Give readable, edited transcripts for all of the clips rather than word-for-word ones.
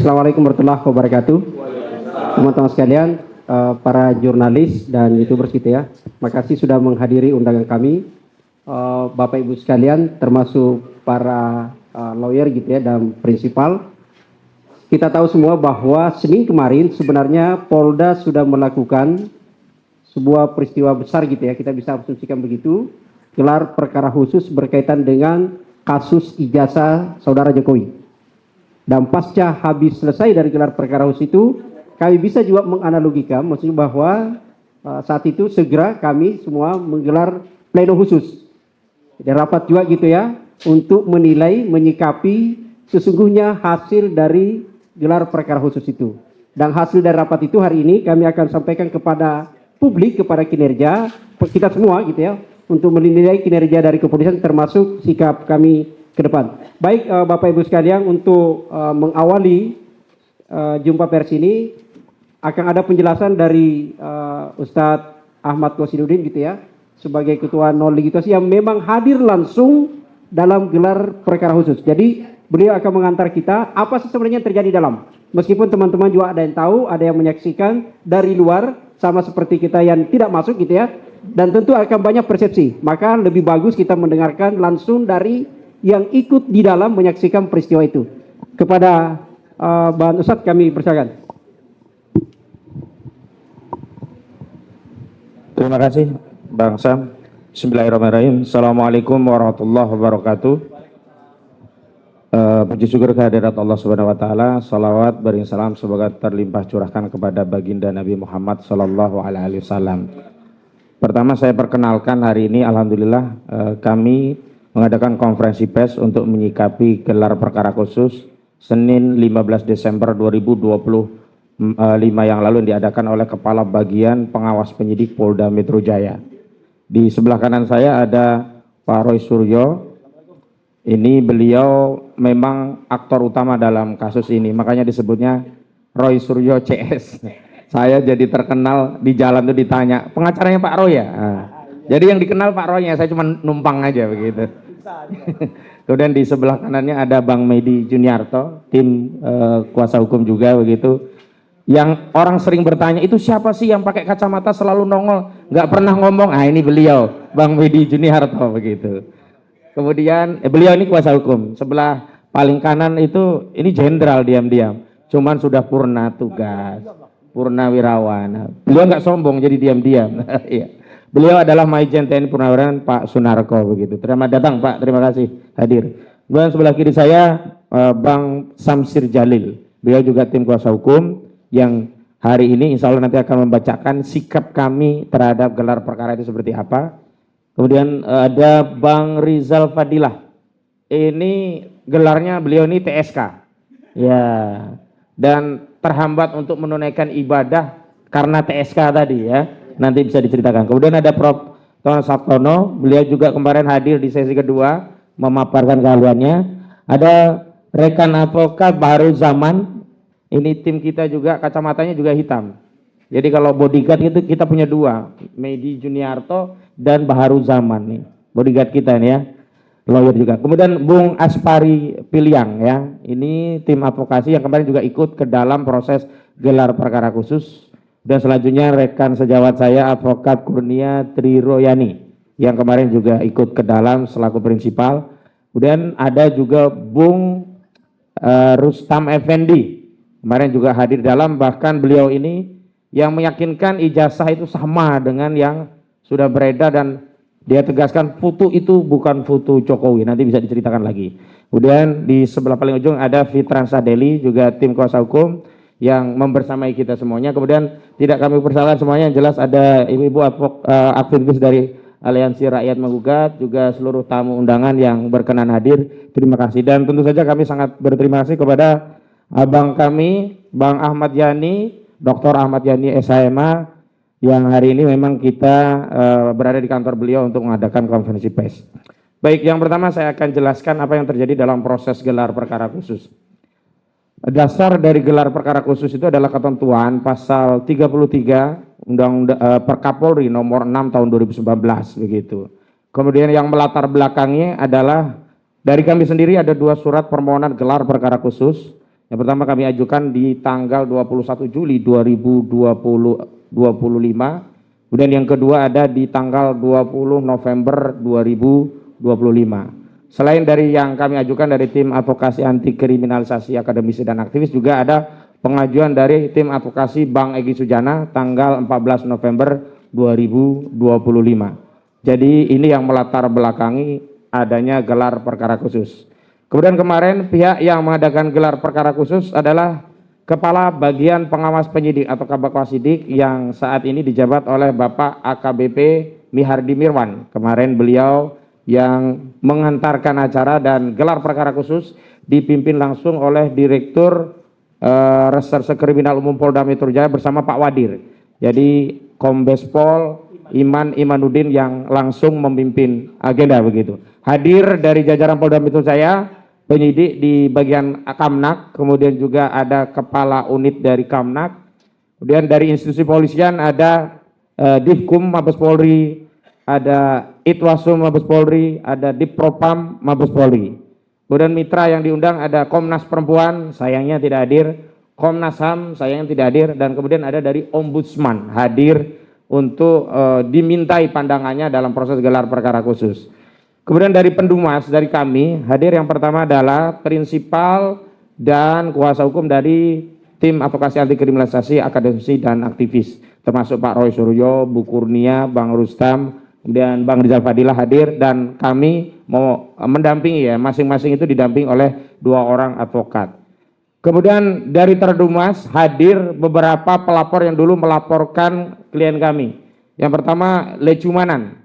Assalamualaikum warahmatullahi wabarakatuh. Teman-teman sekalian, para jurnalis dan YouTubers gitu ya, makasih sudah menghadiri undangan kami. Bapak Ibu sekalian, termasuk para lawyer gitu ya dan prinsipal. Kita tahu semua bahwa Senin kemarin sebenarnya Polda sudah melakukan sebuah peristiwa besar gitu ya, kita bisa asumsikan begitu, gelar perkara khusus berkaitan dengan kasus ijazah saudara Jokowi. Dan pasca habis selesai dari gelar perkara khusus itu, kami bisa juga menganalogikan, maksudnya bahwa saat itu segera kami semua menggelar pleno khusus. Jadi rapat juga gitu ya, untuk menilai, menyikapi sesungguhnya hasil dari gelar perkara khusus itu. Dan hasil dari rapat itu hari ini kami akan sampaikan kepada publik, kepada kinerja, kita semua gitu ya, untuk menilai kinerja dari kepolisian termasuk sikap kami ke depan. Baik Bapak Ibu sekalian, untuk mengawali jumpa pers ini akan ada penjelasan dari Ustadz Ahmad Kosidudin gitu ya, sebagai Ketua Non Legislasi yang memang hadir langsung dalam gelar perkara khusus. Jadi beliau akan mengantar kita apa sih sebenarnya yang terjadi dalam. Meskipun teman-teman juga ada yang tahu, ada yang menyaksikan dari luar, sama seperti kita yang tidak masuk gitu ya, dan tentu akan banyak persepsi. Maka lebih bagus kita mendengarkan langsung dari yang ikut di dalam menyaksikan peristiwa itu. Kepada Bahan Ustadz kami persilakan. Terima kasih Bang Sam. Bismillahirrahmanirrahim. Assalamualaikum warahmatullahi wabarakatuh. Puji syukur kehadirat Allah Subhanahu wa taala, salawat beri salam semoga terlimpah curahkan kepada baginda Nabi Muhammad sallallahu alaihi wasallam. Pertama saya perkenalkan, hari ini alhamdulillah kami mengadakan konferensi pers untuk menyikapi gelar perkara khusus Senin 15 Desember 2025 yang lalu yang diadakan oleh Kepala Bagian Pengawas Penyidik Polda Metro Jaya. Di sebelah kanan saya ada Pak Roy Suryo. Ini beliau memang aktor utama dalam kasus ini, makanya disebutnya Roy Suryo CS. Saya jadi terkenal di jalan itu ditanya, pengacaranya Pak Roy ya? Nah, jadi yang dikenal Pak Roy-nya, saya cuma numpang aja begitu. Kemudian di sebelah kanannya ada Bang Medi Juniarto, tim kuasa hukum juga begitu. Yang orang sering bertanya, itu siapa sih yang pakai kacamata selalu nongol, nggak pernah ngomong? Ah, ini beliau, Bang Medi Juniarto begitu. Kemudian beliau ini kuasa hukum. Sebelah paling kanan itu ini jenderal diam-diam, cuman sudah purna tugas, purnawirawan. Beliau nggak sombong jadi diam-diam. Iya. Beliau adalah Majen TNI Purnawirawan Pak Sunarko begitu. Selamat datang Pak, terima kasih hadir. Kemudian sebelah kiri saya Bang Samsir Jalil. Beliau juga tim kuasa hukum yang hari ini insya Allah nanti akan membacakan sikap kami terhadap gelar perkara itu seperti apa. Kemudian ada Bang Rizal Fadilah. Ini gelarnya beliau ini TSK. Ya. Dan terhambat untuk menunaikan ibadah karena TSK tadi ya. Nanti bisa diceritakan. Kemudian ada Prof. Tono Sabtono, beliau juga kemarin hadir di sesi kedua memaparkan keahliannya. Ada rekan advokat Baharu Zaman, ini tim kita juga kacamatanya juga hitam. Jadi kalau bodyguard itu kita punya dua, Medi Juniarto dan Baharu Zaman nih, bodyguard kita nih ya, lawyer juga. Kemudian Bung Aspari Piliang ya, ini tim advokasi yang kemarin juga ikut ke dalam proses gelar perkara khusus. Dan selanjutnya rekan sejawat saya Advokat Kurnia Triroyani yang kemarin juga ikut ke dalam selaku prinsipal. Kemudian ada juga Bung Rustam Effendi kemarin juga hadir dalam, bahkan beliau ini yang meyakinkan ijazah itu sama dengan yang sudah beredar dan dia tegaskan foto itu bukan foto Jokowi, nanti bisa diceritakan lagi. Kemudian di sebelah paling ujung ada Fitran Sadeli juga tim kuasa hukum yang membersamai kita semuanya. Kemudian tidak kami persalahkan semuanya, yang jelas ada ibu-ibu aktivis dari Aliansi Rakyat Menggugat, juga seluruh tamu undangan yang berkenan hadir. Terima kasih. Dan tentu saja kami sangat berterima kasih kepada abang kami, Bang Ahmad Yani, Dr. Ahmad Yani SHMA, yang hari ini memang kita berada di kantor beliau untuk mengadakan konferensi pers. Baik, yang pertama saya akan jelaskan apa yang terjadi dalam proses gelar perkara khusus. Dasar dari gelar perkara khusus itu adalah ketentuan pasal 33 Undang-Undang Perkapolri nomor 6 tahun 2019 begitu. Kemudian yang melatar belakangnya adalah dari kami sendiri ada dua surat permohonan gelar perkara khusus Yang pertama kami ajukan di tanggal 21 Juli 2025. Kemudian yang kedua ada di tanggal 20 November 2025. Selain dari yang kami ajukan dari tim advokasi anti kriminalisasi akademisi dan aktivis, juga ada pengajuan dari tim advokasi Bang Egy Sujana tanggal 14 November 2025. Jadi ini yang melatar belakangi adanya gelar perkara khusus. Kemudian kemarin pihak yang mengadakan gelar perkara khusus adalah Kepala Bagian Pengawas Penyidik atau Kabak-Wasidik yang saat ini dijabat oleh Bapak AKBP Mihardi Mirwan. Kemarin beliau yang mengantarkan acara dan gelar perkara khusus dipimpin langsung oleh Direktur Reserse Kriminal Umum Polda Metro Jaya bersama Pak Wadir. Jadi Kombes Pol Iman Imanuddin yang langsung memimpin agenda begitu. Hadir dari jajaran Polda Metro Jaya, penyidik di bagian Kamnak, kemudian juga ada Kepala Unit dari Kamnak, kemudian dari institusi polisian ada Divkum Mabes Polri, ada Itwasum Mabes Polri, ada Dipropam Mabes Polri. Kemudian mitra yang diundang ada Komnas Perempuan, sayangnya tidak hadir, Komnas HAM, sayangnya tidak hadir, dan kemudian ada dari Ombudsman hadir untuk dimintai pandangannya dalam proses gelar perkara khusus. Kemudian dari Pendumas, dari kami, hadir yang pertama adalah prinsipal dan kuasa hukum dari tim advokasi anti kriminalisasi akademisi dan aktivis, termasuk Pak Roy Suryo, Bu Kurnia, Bang Rustam, kemudian Bang Rizal Fadilah hadir, dan kami mau mendampingi ya, masing-masing itu didamping oleh 2 orang advokat. Kemudian dari Terdumas hadir beberapa pelapor yang dulu melaporkan klien kami. Yang pertama Lecumanan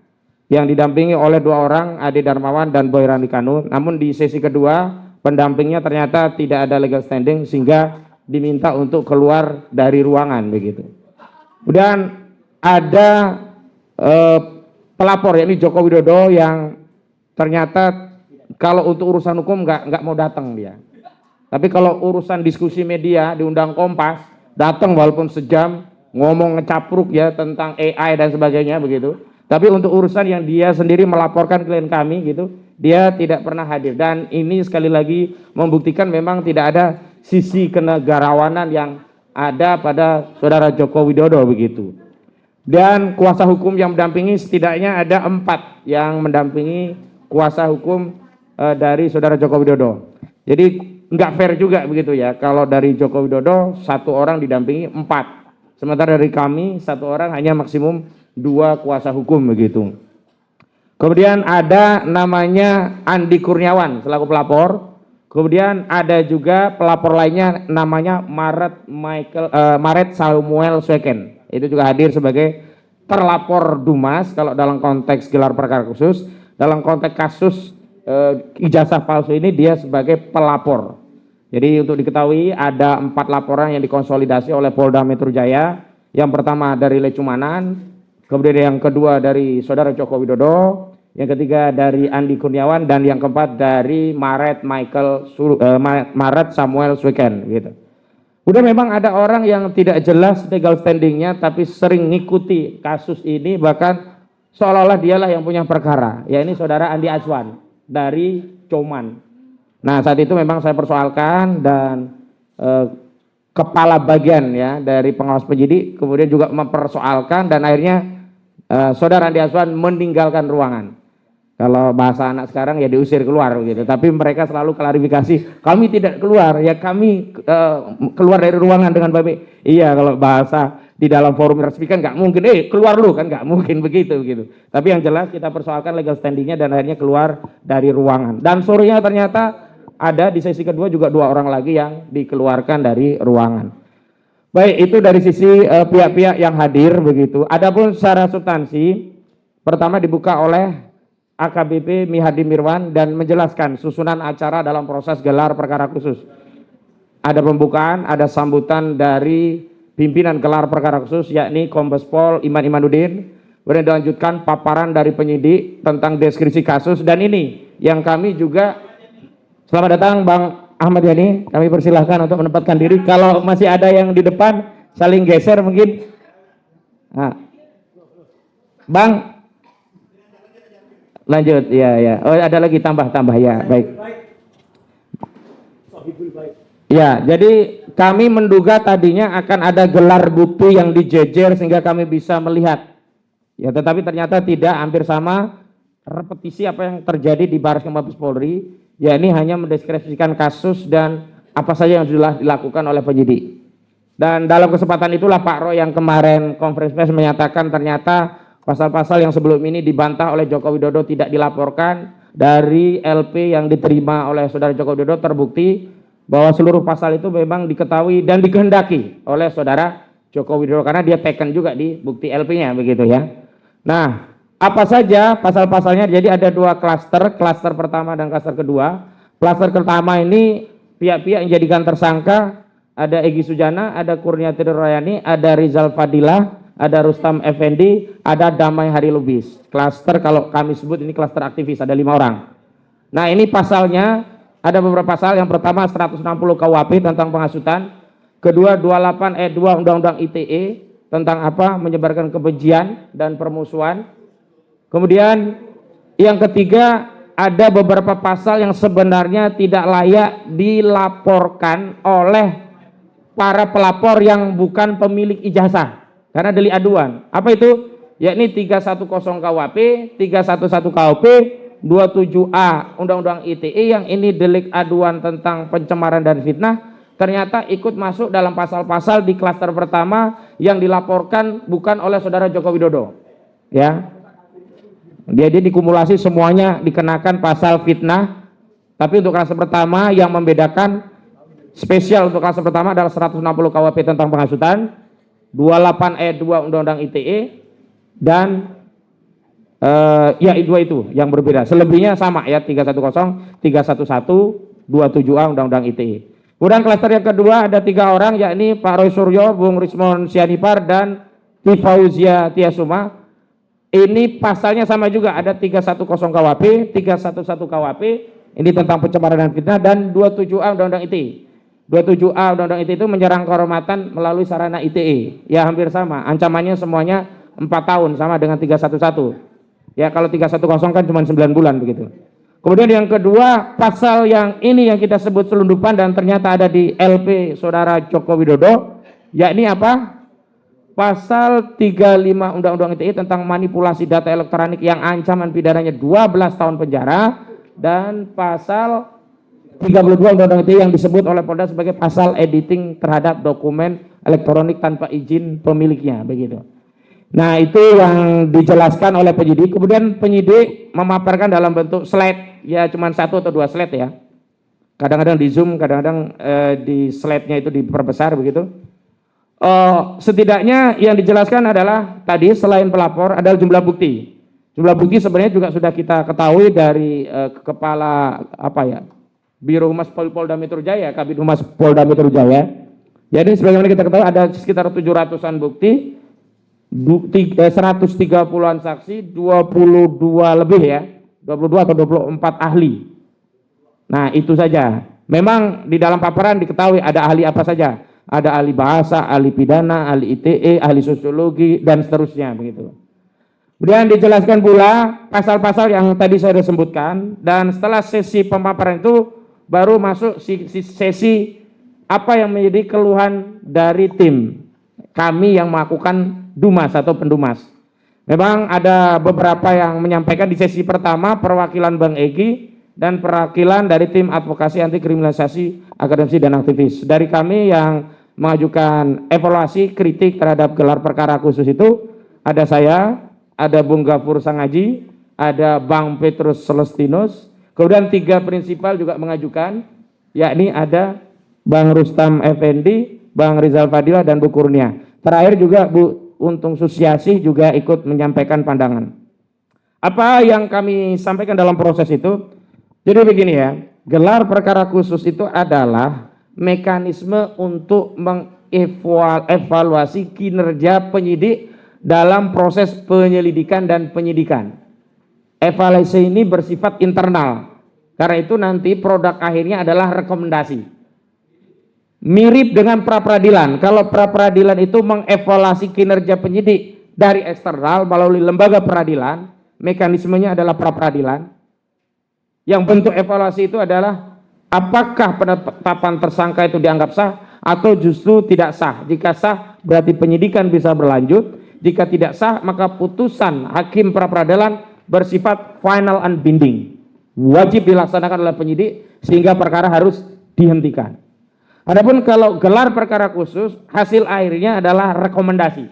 yang didampingi oleh 2 orang, Ade Darmawan dan Boy Randikanu. Namun di sesi kedua pendampingnya ternyata tidak ada legal standing sehingga diminta untuk keluar dari ruangan begitu. Kemudian ada pelapor yakni Joko Widodo yang ternyata kalau untuk urusan hukum nggak mau datang dia. Tapi kalau urusan diskusi media diundang Kompas, datang walaupun sejam, ngomong ngecapruk ya tentang AI dan sebagainya begitu. Tapi untuk urusan yang dia sendiri melaporkan klien kami gitu, dia tidak pernah hadir. Dan ini sekali lagi membuktikan memang tidak ada sisi kenegarawanan yang ada pada saudara Joko Widodo begitu. Dan kuasa hukum yang mendampingi setidaknya ada 4 yang mendampingi kuasa hukum dari saudara Joko Widodo. Jadi nggak fair juga begitu ya, kalau dari Joko Widodo 1 orang didampingi 4, sementara dari kami 1 orang hanya maksimum 2 kuasa hukum begitu. Kemudian ada namanya Andi Kurniawan selaku pelapor. Kemudian ada juga pelapor lainnya namanya Maret Samuel Sweken. Itu juga hadir sebagai terlapor Dumas kalau dalam konteks gelar perkara khusus. Dalam konteks kasus ijazah palsu ini dia sebagai pelapor. Jadi untuk diketahui ada 4 laporan yang dikonsolidasi oleh Polda Metro Jaya. Yang pertama dari Lecumanan, kemudian yang kedua dari saudara Joko Widodo, yang ketiga dari Andi Kurniawan, dan yang keempat dari Maret Samuel Sweken gitu. Udah memang ada orang yang tidak jelas legal standingnya tapi sering ngikuti kasus ini, bahkan seolah-olah dialah yang punya perkara, ya ini saudara Andi Azwan dari Coman. Nah saat itu memang saya persoalkan dan kepala bagian ya dari pengawas penyidik kemudian juga mempersoalkan, dan akhirnya saudara Andi Azwan meninggalkan ruangan. Kalau bahasa anak sekarang ya diusir keluar gitu. Tapi mereka selalu klarifikasi, kami tidak keluar, ya kami keluar dari ruangan dengan baik. Iya, kalau bahasa di dalam forum resmi kan nggak mungkin, keluar lu kan nggak mungkin begitu gitu. Tapi yang jelas kita persoalkan legal standingnya dan akhirnya keluar dari ruangan. Dan sorenya ternyata ada di sesi kedua juga 2 orang lagi yang dikeluarkan dari ruangan. Baik, itu dari sisi pihak-pihak yang hadir begitu. Adapun secara substansi, pertama dibuka oleh AKBP Mihardi Mirwan dan menjelaskan susunan acara dalam proses gelar perkara khusus. Ada pembukaan, ada sambutan dari pimpinan gelar perkara khusus yakni Kombes Pol Iman Imanuddin. Kemudian dilanjutkan paparan dari penyidik tentang deskripsi kasus, dan ini yang kami juga, selamat datang Bang Ahmad Yani, kami persilahkan untuk menempatkan diri. Kalau masih ada yang di depan saling geser mungkin. Nah. Bang, lanjut, ya. Oh ada lagi tambah ya, baik. Ya, jadi kami menduga tadinya akan ada gelar bukti yang dijejer sehingga kami bisa melihat. Ya, tetapi ternyata tidak, hampir sama repetisi apa yang terjadi di Baris Krim Mabes Polri, ya ini hanya mendeskripsikan kasus dan apa saja yang sudah dilakukan oleh penyidik. Dan dalam kesempatan itulah Pak Roy yang kemarin konferensi pers menyatakan ternyata pasal-pasal yang sebelum ini dibantah oleh Joko Widodo tidak dilaporkan, dari LP yang diterima oleh saudara Joko Widodo terbukti bahwa seluruh pasal itu memang diketahui dan dikehendaki oleh saudara Joko Widodo karena dia taken juga di bukti LP-nya begitu ya. Nah, apa saja pasal-pasalnya? Jadi ada dua klaster pertama dan klaster kedua. Klaster pertama ini pihak-pihak yang dijadikan tersangka, ada Egy Sujana, ada Kurniati Nurayani, ada Rizal Fadilah, ada Rustam Effendi, ada Damai Hari Lubis. Klaster kalau kami sebut ini klaster aktivis, ada 5 orang. Nah, ini pasalnya ada beberapa pasal. Yang pertama 160 KUHP tentang penghasutan, kedua 28 ayat 2 Undang-Undang ITE tentang apa? Menyebarkan kebencian dan permusuhan. Kemudian yang ketiga ada beberapa pasal yang sebenarnya tidak layak dilaporkan oleh para pelapor yang bukan pemilik ijazah karena delik aduan. Apa itu? Yakni 310 KUHP, 311 KUHP, 27A Undang-Undang ITE yang ini delik aduan tentang pencemaran dan fitnah ternyata ikut masuk dalam pasal-pasal di klaster pertama yang dilaporkan bukan oleh saudara Joko Widodo. Ya. Dia dikumulasi semuanya dikenakan pasal fitnah, tapi untuk klaster pertama yang membedakan spesial untuk klaster pertama adalah 160 KUHP tentang penghasutan, 28 ayat 2 Undang-Undang ITE dan ya dua itu yang berbeda. Selebihnya sama ya 310, 311, 27A Undang-Undang ITE. Kemudian klaster yang kedua ada 3 orang yakni Pak Roy Suryo, Bung Rismon Sianipar dan Tifauzia Tiasuma. Ini pasalnya sama juga, ada 310 KUHP, 311 KUHP, ini tentang pencemaran dan fitnah, dan 27A Undang-Undang ITE. 27A Undang-Undang ITE itu menyerang kehormatan melalui sarana ITE. Ya hampir sama, ancamannya semuanya 4 tahun sama dengan 311. Ya kalau 310 kan cuma 9 bulan begitu. Kemudian yang kedua, pasal yang ini yang kita sebut selundupan dan ternyata ada di LP saudara Joko Widodo, yakni apa? Pasal 35 Undang-Undang ITE tentang manipulasi data elektronik yang ancaman pidananya 12 tahun penjara, dan pasal 32 Undang-Undang ITE yang disebut oleh Polda sebagai pasal editing terhadap dokumen elektronik tanpa izin pemiliknya begitu. Nah, itu yang dijelaskan oleh penyidik. Kemudian penyidik memaparkan dalam bentuk slide, ya cuma 1 atau 2 slide ya. Kadang-kadang di zoom, kadang-kadang di slide-nya itu diperbesar begitu. Setidaknya yang dijelaskan adalah tadi selain pelapor adalah jumlah bukti. Jumlah bukti sebenarnya juga sudah kita ketahui dari kepala apa ya, Biro Humas Polda Metro Jaya, Kabid Humas Polda Metro Jaya. Jadi sebagaimana kita ketahui ada sekitar 700-an bukti, 130-an saksi, 22 lebih ya, 22 atau 24 ahli. Nah itu saja. Memang di dalam paparan diketahui ada ahli apa saja. Ada ahli bahasa, ahli pidana, ahli ITE, ahli sosiologi, dan seterusnya begitu. Kemudian dijelaskan pula pasal-pasal yang tadi saya sudah sebutkan, dan setelah sesi pemaparan itu baru masuk sesi apa yang menjadi keluhan dari tim kami yang melakukan Dumas atau pendumas. Memang ada beberapa yang menyampaikan di sesi pertama perwakilan Bang Egy dan perwakilan dari tim advokasi anti kriminalisasi akademisi dan aktivis. Dari kami yang mengajukan evaluasi kritik terhadap gelar perkara khusus itu ada saya, ada Bung Gafur Sangaji, ada Bang Petrus Celestinus, kemudian 3 prinsipal juga mengajukan, yakni ada Bang Rustam Effendi, Bang Rizal Fadilah, dan Bu Kurnia. Terakhir juga Bu Untung Susiasih juga ikut menyampaikan pandangan. Apa yang kami sampaikan dalam proses itu? Jadi begini ya, gelar perkara khusus itu adalah mekanisme untuk mengevaluasi kinerja penyidik dalam proses penyelidikan dan penyidikan. Evaluasi ini bersifat internal, karena itu nanti produk akhirnya adalah rekomendasi. Mirip dengan pra-peradilan. Kalau pra-peradilan itu mengevaluasi kinerja penyidik dari eksternal melalui lembaga peradilan, mekanismenya adalah pra-peradilan. Yang bentuk evaluasi itu adalah apakah penetapan tersangka itu dianggap sah atau justru tidak sah. Jika sah berarti penyidikan bisa berlanjut, jika tidak sah maka putusan hakim pra-peradilan bersifat final and binding, wajib dilaksanakan oleh penyidik sehingga perkara harus dihentikan. Adapun kalau gelar perkara khusus, hasil akhirnya adalah rekomendasi.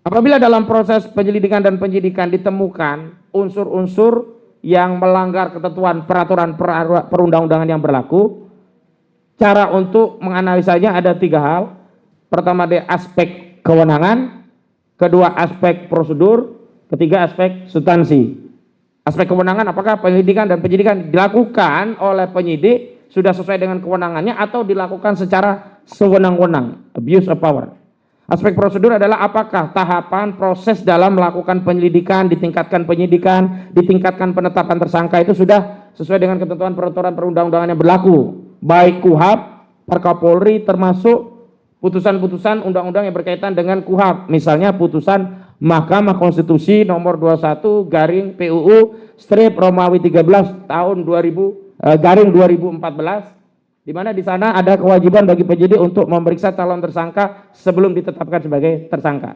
Apabila dalam proses penyelidikan dan penyidikan ditemukan unsur-unsur yang melanggar ketentuan peraturan perundang-undangan yang berlaku, cara untuk menganalisanya ada 3 hal. Pertama, dari aspek kewenangan, kedua aspek prosedur, ketiga aspek substansi. Aspek kewenangan, apakah penyelidikan dan penyidikan dilakukan oleh penyidik sudah sesuai dengan kewenangannya atau dilakukan secara sewenang-wenang, abuse of power. Aspek prosedur adalah apakah tahapan proses dalam melakukan penyelidikan, ditingkatkan penyidikan, ditingkatkan penetapan tersangka itu sudah sesuai dengan ketentuan peraturan perundang-undangan yang berlaku, baik KUHP, Perkapolri, termasuk putusan-putusan undang-undang yang berkaitan dengan KUHP, misalnya putusan Mahkamah Konstitusi nomor 21 garing PUU strip Romawi 13 tahun 2014, di mana di sana ada kewajiban bagi penyidik untuk memeriksa calon tersangka sebelum ditetapkan sebagai tersangka.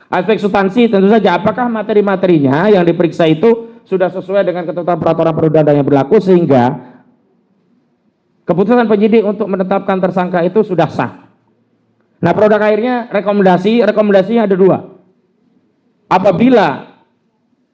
Aspek substansi tentu saja apakah materi-materinya yang diperiksa itu sudah sesuai dengan ketentuan peraturan perundang-undangan yang berlaku sehingga keputusan penyidik untuk menetapkan tersangka itu sudah sah. Nah, produk akhirnya rekomendasinya ada 2. Apabila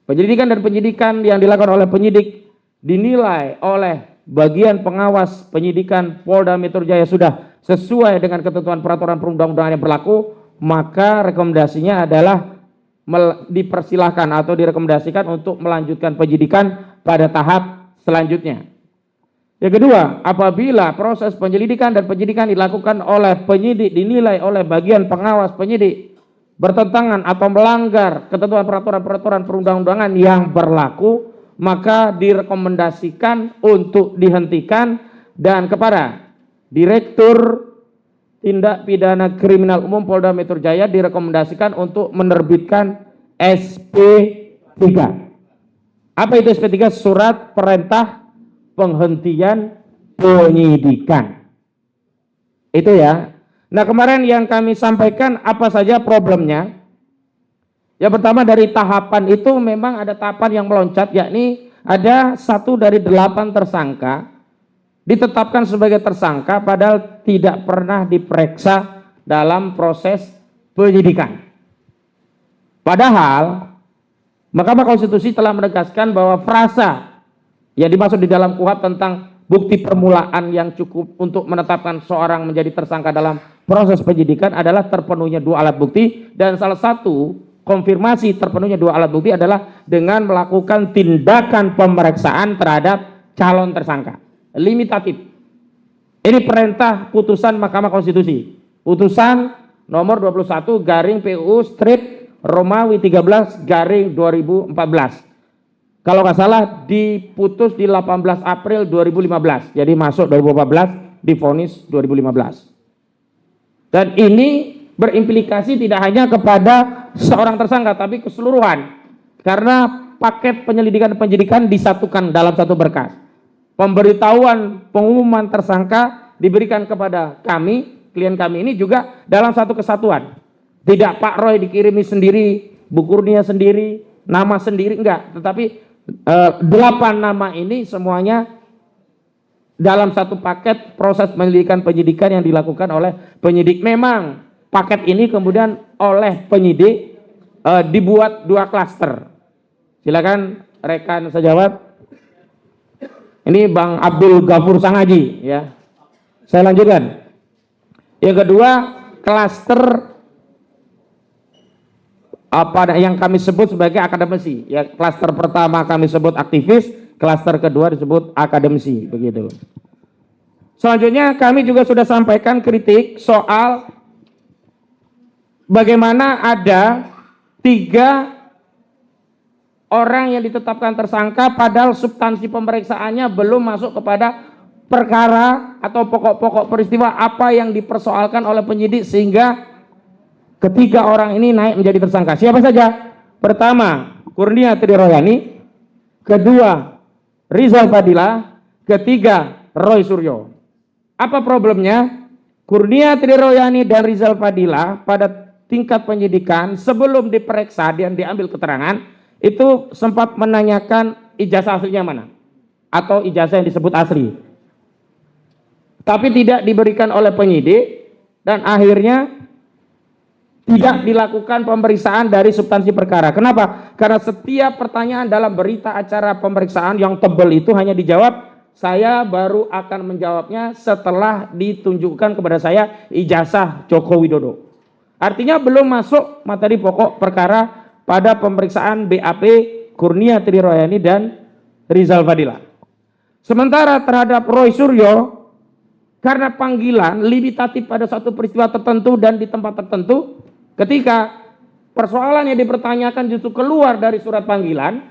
penyelidikan dan penyidikan yang dilakukan oleh penyidik dinilai oleh bagian pengawas penyidikan Polda Metro Jaya sudah sesuai dengan ketentuan peraturan perundang-undangan yang berlaku, maka rekomendasinya adalah dipersilahkan atau direkomendasikan untuk melanjutkan penyidikan pada tahap selanjutnya. Yang kedua, apabila proses penyelidikan dan penyidikan dilakukan oleh penyidik dinilai oleh bagian pengawas penyidik bertentangan atau melanggar ketentuan peraturan perundang-undangan yang berlaku, maka direkomendasikan untuk dihentikan dan kepada Direktur Tindak Pidana Kriminal Umum Polda Metro Jaya direkomendasikan untuk menerbitkan SP3. Apa itu SP3? Surat Perintah Penghentian Penyidikan. Itu ya. Nah, kemarin yang kami sampaikan apa saja problemnya? Yang pertama, dari tahapan itu memang ada tahapan yang meloncat, yakni ada 1 dari 8 tersangka ditetapkan sebagai tersangka padahal tidak pernah diperiksa dalam proses penyidikan. Padahal Mahkamah Konstitusi telah menegaskan bahwa frasa yang dimaksud di dalam KUHP tentang bukti permulaan yang cukup untuk menetapkan seorang menjadi tersangka dalam proses penyidikan adalah terpenuhnya 2 alat bukti, dan salah satu konfirmasi terpenuhnya 2 alat bukti adalah dengan melakukan tindakan pemeriksaan terhadap calon tersangka. Limitatif. Ini perintah putusan Mahkamah Konstitusi. Putusan nomor 21 garing PUU strip Romawi 13 garing 2014. Kalau nggak salah diputus di 18 April 2015. Jadi masuk 2014, divonis 2015. Dan ini berimplikasi tidak hanya kepada seorang tersangka tapi keseluruhan, karena paket penyelidikan dan penyidikan disatukan dalam satu berkas. Pemberitahuan pengumuman tersangka diberikan kepada kami, klien kami ini juga dalam satu kesatuan. Tidak Pak Roy dikirimi sendiri, Bu Kurnia sendiri, nama sendiri, enggak, tetapi 8 nama ini semuanya dalam satu paket proses penyelidikan penyidikan yang dilakukan oleh penyidik. Memang paket ini kemudian oleh penyidik dibuat 2 klaster. Silakan rekan sejawat. Ini Bang Abdul Ghafur Sangaji ya. Saya lanjutkan. Yang kedua, klaster apa yang kami sebut sebagai akademisi. Ya, klaster pertama kami sebut aktivis, klaster kedua disebut akademisi, begitu. Selanjutnya kami juga sudah sampaikan kritik soal bagaimana ada 3 orang yang ditetapkan tersangka padahal substansi pemeriksaannya belum masuk kepada perkara atau pokok-pokok peristiwa apa yang dipersoalkan oleh penyidik sehingga ketiga orang ini naik menjadi tersangka. Siapa saja? Pertama, Kurnia Triroyani, kedua, Rizal Fadila, ketiga, Roy Suryo. Apa problemnya? Kurnia Triroyani dan Rizal Fadila pada tingkat penyidikan sebelum diperiksa dan diambil keterangan itu sempat menanyakan ijazah aslinya mana atau ijazah yang disebut asli, tapi tidak diberikan oleh penyidik dan akhirnya tidak dilakukan pemeriksaan dari substansi perkara. Kenapa? Karena setiap pertanyaan dalam berita acara pemeriksaan yang tebal itu hanya dijawab, saya baru akan menjawabnya setelah ditunjukkan kepada saya ijazah Joko Widodo. Artinya belum masuk materi pokok perkara pada pemeriksaan BAP Kurnia Triroyani dan Rizal Fadila. Sementara terhadap Roy Suryo, karena panggilan limitatif pada satu peristiwa tertentu dan di tempat tertentu, ketika persoalan yang dipertanyakan justru keluar dari surat panggilan,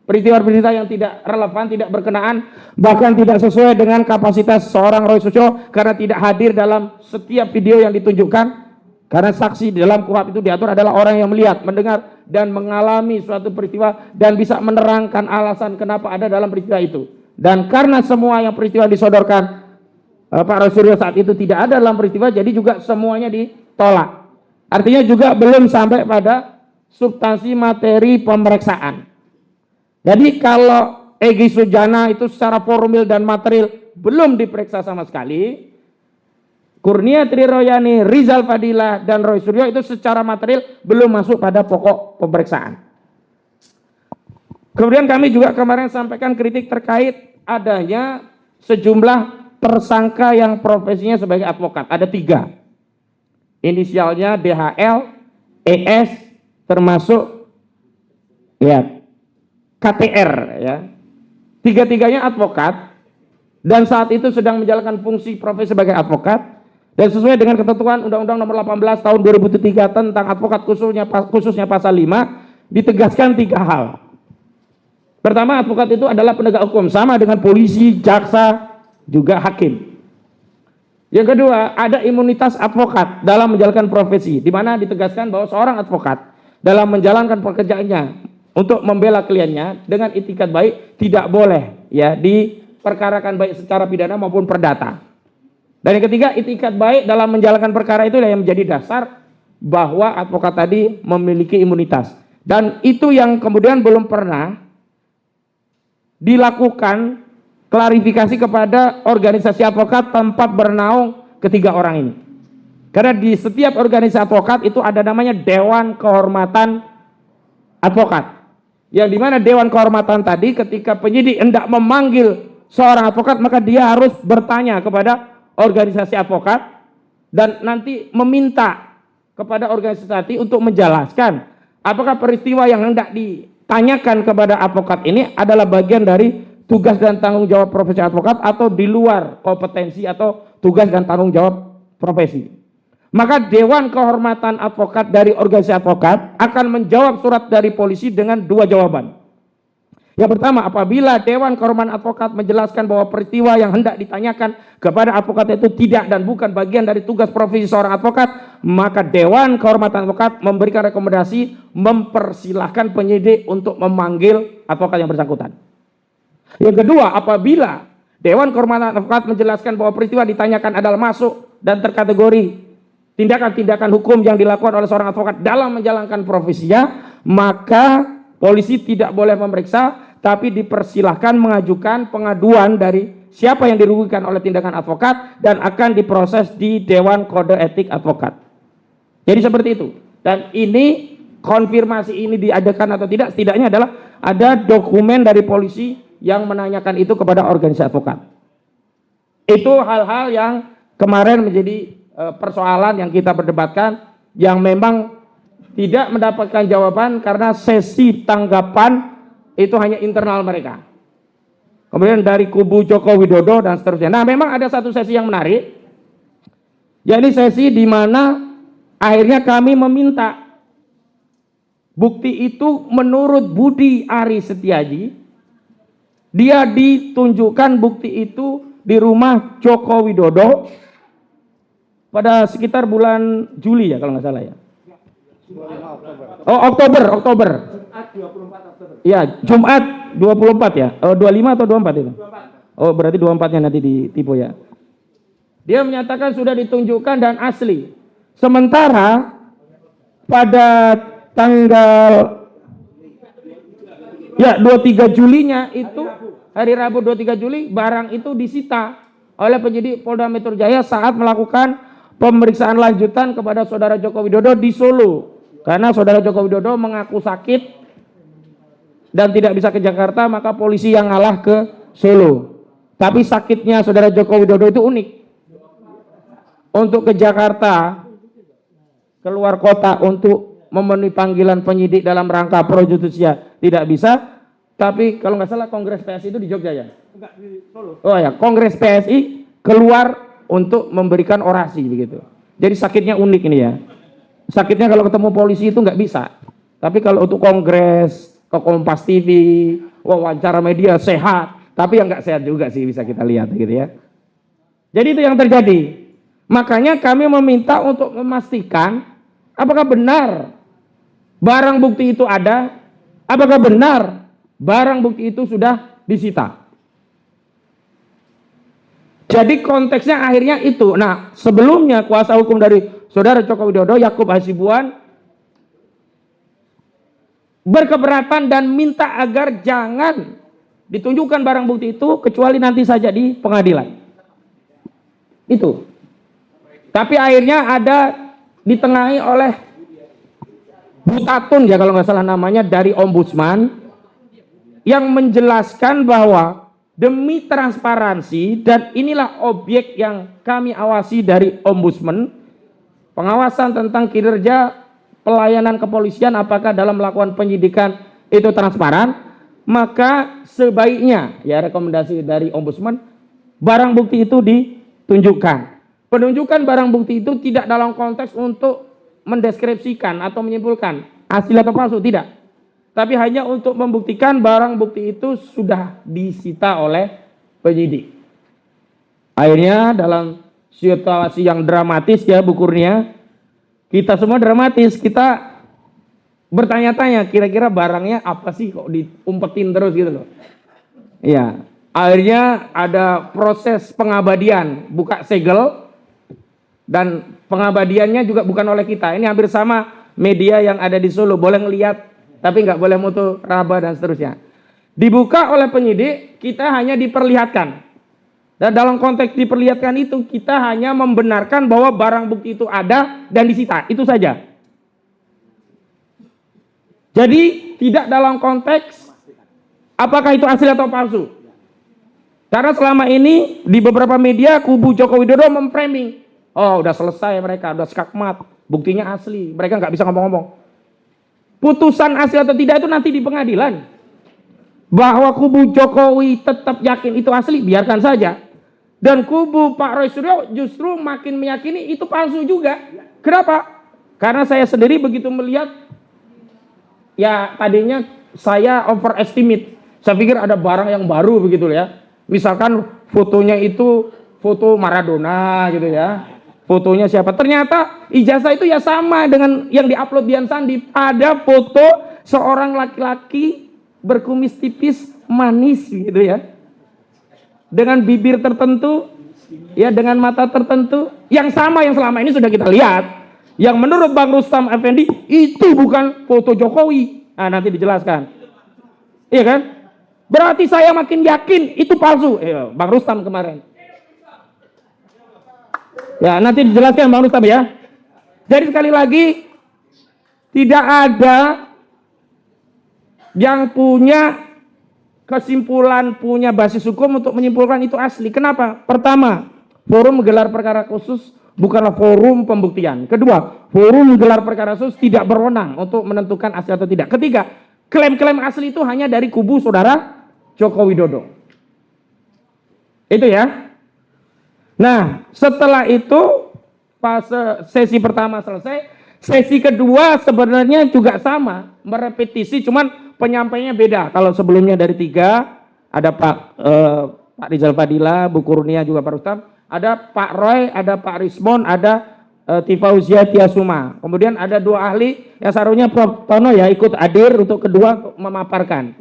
peristiwa-peristiwa yang tidak relevan, tidak berkenaan, bahkan tidak sesuai dengan kapasitas seorang Roy Suryo karena tidak hadir dalam setiap video yang ditunjukkan. Karena saksi di dalam KUHP itu diatur adalah orang yang melihat, mendengar, dan mengalami suatu peristiwa dan bisa menerangkan alasan kenapa ada dalam peristiwa itu. Dan karena semua yang peristiwa disodorkan Pak Roy Suryo saat itu tidak ada dalam peristiwa, jadi juga semuanya ditolak. Artinya juga belum sampai pada substansi materi pemeriksaan. Jadi kalau Egy Sujana itu secara formil dan material belum diperiksa sama sekali, Kurnia Triroyani, Rizal Fadila, dan Roy Suryo itu secara material belum masuk pada pokok pemeriksaan. Kemudian kami juga kemarin sampaikan kritik terkait adanya sejumlah tersangka yang profesinya sebagai advokat. Ada 3. Inisialnya DHL, ES, termasuk ya KTR ya. 3-tiganya advokat dan saat itu sedang menjalankan fungsi profesi sebagai advokat. Dan sesuai dengan ketentuan Undang-Undang Nomor 18 Tahun 2003 tentang advokat khususnya pasal 5 ditegaskan 3 hal. Pertama, advokat itu adalah penegak hukum sama dengan polisi, jaksa, juga hakim. Yang kedua, ada imunitas advokat dalam menjalankan profesi, di mana ditegaskan bahwa seorang advokat dalam menjalankan pekerjaannya untuk membela kliennya dengan itikat baik tidak boleh ya diperkarakan baik secara pidana maupun perdata. Dan yang ketiga, itikat baik dalam menjalankan perkara itu yang menjadi dasar bahwa advokat tadi memiliki imunitas. Dan itu yang kemudian belum pernah dilakukan klarifikasi kepada organisasi advokat tempat bernaung ketiga orang ini. Karena di setiap organisasi advokat itu ada namanya Dewan Kehormatan Advokat. Yang dimana Dewan Kehormatan tadi ketika penyidik hendak memanggil seorang advokat maka dia harus bertanya kepada organisasi advokat dan nanti meminta kepada organisasi tadi untuk menjelaskan apakah peristiwa yang hendak ditanyakan kepada advokat ini adalah bagian dari tugas dan tanggung jawab profesi advokat atau di luar kompetensi atau tugas dan tanggung jawab profesi. Maka Dewan Kehormatan Advokat dari organisasi advokat akan menjawab surat dari polisi dengan 2 jawaban. Yang pertama, apabila Dewan Kehormatan Advokat menjelaskan bahwa peristiwa yang hendak ditanyakan kepada advokat itu tidak dan bukan bagian dari tugas profesi seorang advokat, maka Dewan Kehormatan Advokat memberikan rekomendasi mempersilahkan penyidik untuk memanggil advokat yang bersangkutan. Yang kedua, apabila Dewan Kehormatan Advokat menjelaskan bahwa peristiwa ditanyakan adalah masuk dan terkategori tindakan-tindakan hukum yang dilakukan oleh seorang advokat dalam menjalankan profesinya, maka polisi tidak boleh memeriksa, tapi dipersilahkan mengajukan pengaduan dari siapa yang dirugikan oleh tindakan advokat dan akan diproses di Dewan Kode Etik Advokat. Jadi seperti itu. Dan ini konfirmasi ini diadakan atau tidak, setidaknya adalah ada dokumen dari polisi yang menanyakan itu kepada organisasi advokat. Itu hal-hal yang kemarin menjadi persoalan yang kita perdebatkan yang memang tidak mendapatkan jawaban karena sesi tanggapan itu hanya internal mereka. Kemudian dari kubu Joko Widodo dan seterusnya. Nah, memang ada satu sesi yang menarik. Jadi sesi di mana akhirnya kami meminta bukti itu menurut Budi Ari Setiaji, dia ditunjukkan bukti itu di rumah Joko Widodo pada sekitar bulan Juli ya kalau nggak salah ya. Oh, Oktober. Jumat 24 Oktober. Ya, Jumat 24 ya. Oh, 25 atau 24 itu? Oh, berarti 24-nya nanti ditipu ya. Dia menyatakan sudah ditunjukkan dan asli. Sementara pada tanggal 23 Julinya itu, hari Rabu 23 Juli, barang itu disita oleh penyidik Polda Metro Jaya saat melakukan pemeriksaan lanjutan kepada Saudara Joko Widodo di Solo. Karena Saudara Joko Widodo mengaku sakit dan tidak bisa ke Jakarta, maka polisi yang ngalah ke Solo. Tapi sakitnya Saudara Joko Widodo itu unik. Untuk ke Jakarta, keluar kota untuk memenuhi panggilan penyidik dalam rangka pro justisia tidak bisa. Tapi kalau nggak salah Kongres PSI itu di Jogja ya? Enggak, di Solo. Oh ya, Kongres PSI keluar untuk memberikan orasi begitu. Jadi sakitnya unik ini ya. Sakitnya kalau ketemu polisi itu nggak bisa. Tapi kalau untuk kongres, ke Kompas TV, wawancara media sehat. Tapi yang nggak sehat juga sih bisa kita lihat gitu ya. Jadi itu yang terjadi. Makanya kami meminta untuk memastikan apakah benar barang bukti itu ada, apakah benar barang bukti itu sudah disita. Jadi konteksnya akhirnya itu. Nah, sebelumnya kuasa hukum dari Saudara Joko Widodo, Yakub Hasibuan, berkeberatan dan minta agar jangan ditunjukkan barang bukti itu kecuali nanti saja di pengadilan. Itu. Tapi akhirnya ada ditengahi oleh Butatun ya kalau nggak salah namanya dari Ombudsman yang menjelaskan bahwa demi transparansi dan inilah objek yang kami awasi dari Ombudsman, pengawasan tentang kinerja pelayanan kepolisian apakah dalam melakukan penyidikan itu transparan, maka sebaiknya ya rekomendasi dari Ombudsman barang bukti itu ditunjukkan. Penunjukan barang bukti itu tidak dalam konteks untuk mendeskripsikan atau menyimpulkan asli atau palsu, tidak. Tapi hanya untuk membuktikan barang bukti itu sudah disita oleh penyidik. Akhirnya dalam situasi yang dramatis ya Bu Kurnia, kita semua dramatis, kita bertanya-tanya kira-kira barangnya apa sih kok diumpetin terus gitu loh. Iya, akhirnya ada proses pengabadian, buka segel. Dan pengabadiannya juga bukan oleh kita. Ini hampir sama media yang ada di Solo. Boleh ngelihat, tapi nggak boleh foto raba dan seterusnya. Dibuka oleh penyidik, kita hanya diperlihatkan. Dan dalam konteks diperlihatkan itu, kita hanya membenarkan bahwa barang bukti itu ada dan disita. Itu saja. Jadi tidak dalam konteks apakah itu asli atau palsu. Karena selama ini di beberapa media kubu Joko Widodo memframing. Oh, udah selesai mereka, udah skakmat, buktinya asli, mereka nggak bisa ngomong-ngomong. Putusan asli atau tidak itu nanti di pengadilan. Bahwa kubu Jokowi tetap yakin itu asli, biarkan saja. Dan kubu Pak Roy Suryo justru makin meyakini itu palsu juga. Kenapa? Karena saya sendiri begitu melihat, ya tadinya saya overestimate. Saya pikir ada barang yang baru begitu ya. Misalkan fotonya itu foto Maradona gitu ya. Fotonya siapa? Ternyata ijazah itu ya sama dengan yang diupload Dian Sandi. Ada foto seorang laki-laki berkumis tipis, manis gitu ya. Dengan bibir tertentu, ya dengan mata tertentu. Yang sama yang selama ini sudah kita lihat. Yang menurut Bang Rustam Effendi, itu bukan foto Jokowi. Nah, nanti dijelaskan. Iya kan? Berarti saya makin yakin itu palsu. Bang Rustam kemarin. Ya, nanti dijelaskan Bang Rustam ya. Jadi sekali lagi, tidak ada yang punya kesimpulan, punya basis hukum untuk menyimpulkan itu asli. Kenapa? Pertama, forum menggelar perkara khusus bukanlah forum pembuktian. Kedua, forum menggelar perkara khusus tidak berwenang untuk menentukan asli atau tidak. Ketiga, klaim-klaim asli itu hanya dari kubu Saudara Joko Widodo. Itu ya. Nah, setelah itu fase sesi pertama selesai, sesi kedua sebenarnya juga sama, merepetisi, cuman penyampainya beda. Kalau sebelumnya dari 3, ada Pak Rizal Fadila, Bu Kurnia juga Pak Rustam, ada Pak Roy, ada Pak Rismon, ada Tifauzia Tiasuma. Kemudian ada 2 ahli yang seharusnya Prof. Tono ya ikut hadir untuk kedua memaparkan.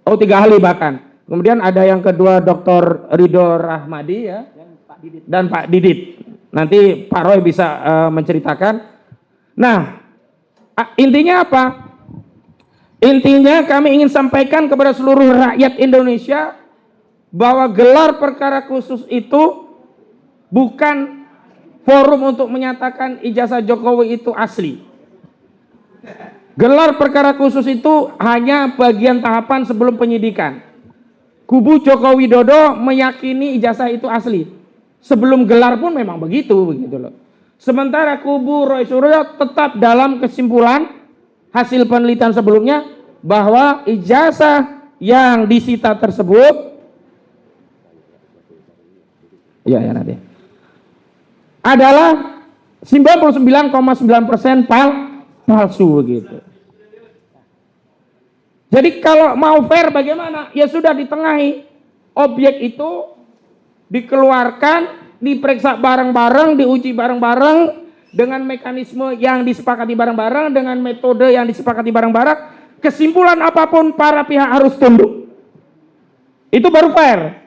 Oh 3 ahli bahkan. Kemudian ada yang kedua Dr. Ridho Rahmadi ya, dan Pak Didit. Nanti Pak Roy bisa menceritakan. Nah, intinya apa? Intinya kami ingin sampaikan kepada seluruh rakyat Indonesia bahwa gelar perkara khusus itu bukan forum untuk menyatakan ijazah Jokowi itu asli. Gelar perkara khusus itu hanya bagian tahapan sebelum penyidikan. Kubu Joko Widodo meyakini ijazah itu asli. Sebelum gelar pun memang begitu loh. Sementara kubu Roy Suryo tetap dalam kesimpulan hasil penelitian sebelumnya bahwa ijazah yang disita tersebut nanti adalah 99,9% palsu begitu. Jadi kalau mau fair bagaimana? Ya sudah ditengahi. Objek itu dikeluarkan, diperiksa bareng-bareng, diuji bareng-bareng dengan mekanisme yang disepakati bareng-bareng, dengan metode yang disepakati bareng-bareng. Kesimpulan apapun para pihak harus tunduk. Itu baru fair.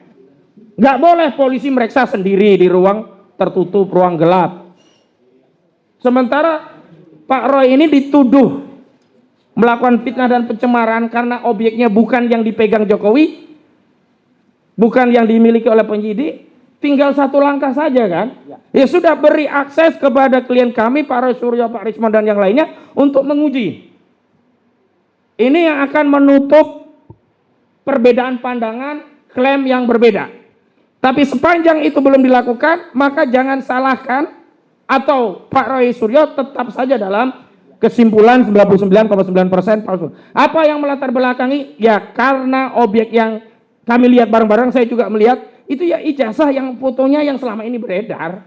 Nggak boleh polisi meriksa sendiri di ruang tertutup, ruang gelap. Sementara Pak Roy ini dituduh melakukan fitnah dan pencemaran karena objeknya bukan yang dipegang Jokowi, bukan yang dimiliki oleh penyidik, tinggal satu langkah saja kan? Ya sudah, beri akses kepada klien kami, Pak Roy Suryo, Pak Rismon dan yang lainnya untuk menguji. Ini yang akan menutup perbedaan pandangan, klaim yang berbeda. Tapi sepanjang itu belum dilakukan, maka jangan salahkan atau Pak Roy Suryo tetap saja dalam kesimpulan 99,9% palsu. Apa yang melatar belakangi? Ya karena objek yang kami lihat bareng-bareng, saya juga melihat, itu ya ijazah yang fotonya yang selama ini beredar.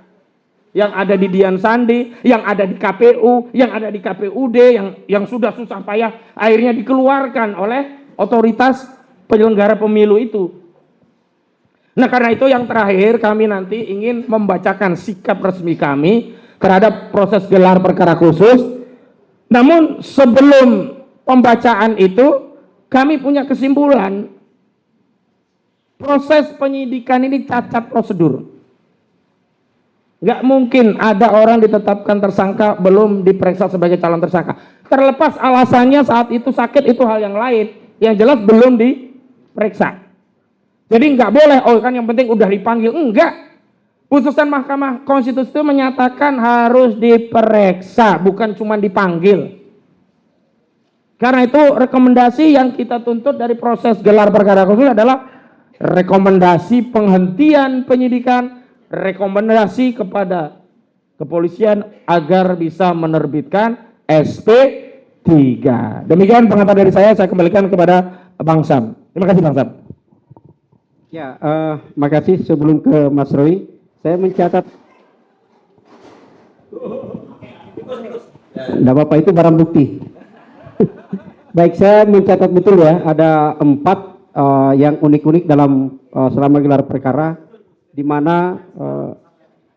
Yang ada di Dian Sandi, yang ada di KPU, yang ada di KPUD, yang sudah susah payah akhirnya dikeluarkan oleh otoritas penyelenggara pemilu itu. Nah karena itu yang terakhir kami nanti ingin membacakan sikap resmi kami terhadap proses gelar perkara khusus. Namun sebelum pembacaan itu kami punya kesimpulan proses penyidikan ini cacat prosedur. Nggak mungkin ada orang ditetapkan tersangka belum diperiksa sebagai calon tersangka. Terlepas alasannya saat itu sakit, itu hal yang lain. Yang jelas belum diperiksa. Jadi nggak boleh, oh kan yang penting udah dipanggil. Enggak. Putusan Mahkamah Konstitusi itu menyatakan harus diperiksa, bukan cuma dipanggil. Karena itu rekomendasi yang kita tuntut dari proses gelar perkara khusus adalah rekomendasi penghentian penyidikan, rekomendasi kepada kepolisian agar bisa menerbitkan SP3. Demikian pengantar dari saya kembalikan kepada Bang Sam. Terima kasih Bang Sam. Ya, makasih. Sebelum ke Mas Roy, saya mencatat. Tidak apa-apa, itu barang bukti. Baik, saya mencatat betul ya, ada 4 yang unik-unik dalam selama gelar perkara, di mana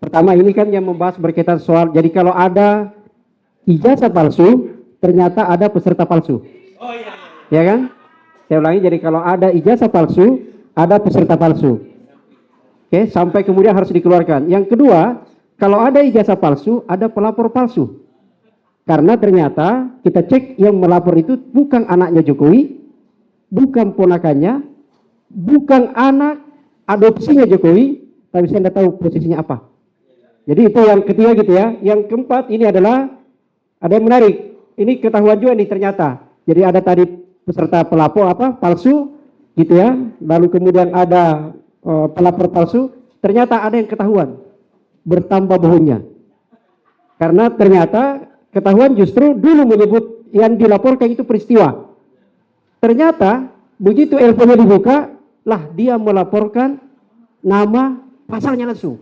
pertama ini kan yang membahas berkaitan soal, jadi kalau ada ijazah palsu, ternyata ada peserta palsu. Oh iya. Ya kan? Saya ulangi, jadi kalau ada ijazah palsu, ada peserta palsu. Oke, sampai kemudian harus dikeluarkan. Yang kedua, kalau ada ijazah palsu, ada pelapor palsu. Karena ternyata kita cek yang melapor itu bukan anaknya Jokowi, bukan ponakannya, bukan anak adopsinya Jokowi, tapi saya tidak tahu posisinya apa. Jadi itu yang ketiga gitu ya. Yang keempat ini adalah, ada yang menarik. Ini ketahuan juga nih ternyata. Jadi ada tadi peserta pelapor palsu gitu ya. Lalu kemudian ada pelapor palsu. Ternyata ada yang ketahuan. Bertambah bohongnya. Karena ternyata ketahuan justru dulu menyebut yang dilaporkan itu peristiwa. Ternyata begitu LP-nya dibuka, lah dia melaporkan nama pasalnya langsung.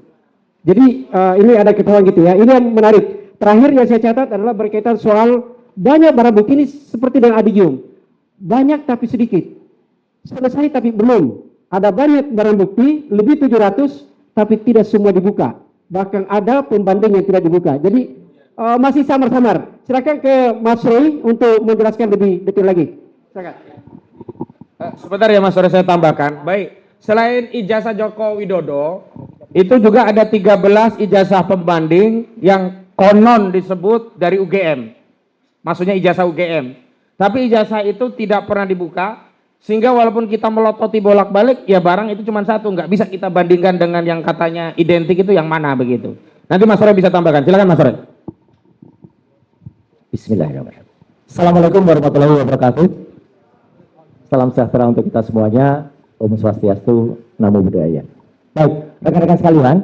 Jadi ini ada ketahuan gitu ya. Ini yang menarik. Terakhir yang saya catat adalah berkaitan soal banyak barang bukti ini seperti dengan adigium. Banyak tapi sedikit. Selesai tapi belum. Ada banyak barang bukti, lebih 700, tapi tidak semua dibuka. Bahkan ada pembanding yang tidak dibuka. Jadi masih samar-samar. Silakan ke Mas Roy untuk menjelaskan lebih detail lagi. Silakan. Sebentar ya Mas Sore, saya tambahkan. Baik, selain ijazah Joko Widodo, itu juga ada 13 ijazah pembanding yang konon disebut dari UGM. Maksudnya ijazah UGM. Tapi ijazah itu tidak pernah dibuka, sehingga walaupun kita melototi bolak-balik, ya barang itu cuma satu, nggak bisa kita bandingkan dengan yang katanya identik itu yang mana begitu. Nanti Mas Sore bisa tambahkan. Silakan Mas Sore. Bismillahirrahmanirrahim. Assalamualaikum warahmatullahi wabarakatuh. Salam sejahtera untuk kita semuanya. Om Swastiastu, Namo Buddhaya. Baik, rekan-rekan sekalian,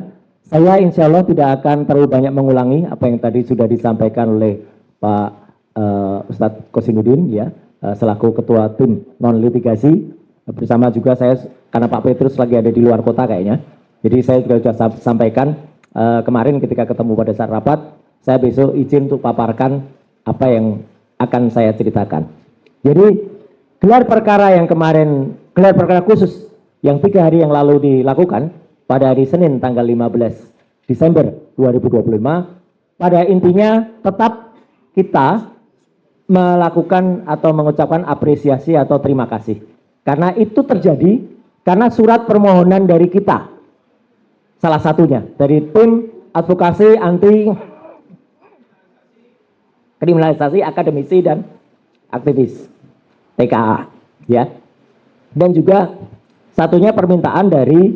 saya insya Allah tidak akan terlalu banyak mengulangi apa yang tadi sudah disampaikan oleh Pak Ustadz Kosinudin, ya, selaku Ketua Tim Non Litigasi. Bersama juga saya, karena Pak Petrus lagi ada di luar kota kayaknya. Jadi saya sudah sampaikan kemarin ketika ketemu pada saat rapat, saya besok izin untuk paparkan apa yang akan saya ceritakan. Jadi gelar perkara yang kemarin, gelar perkara khusus yang 3 hari yang lalu dilakukan pada hari Senin tanggal 15 Desember 2025, pada intinya tetap kita melakukan atau mengucapkan apresiasi atau terima kasih. Karena itu terjadi karena surat permohonan dari kita, salah satunya dari tim advokasi anti kriminalisasi akademisi dan aktivis TKA, ya. Dan juga satunya permintaan dari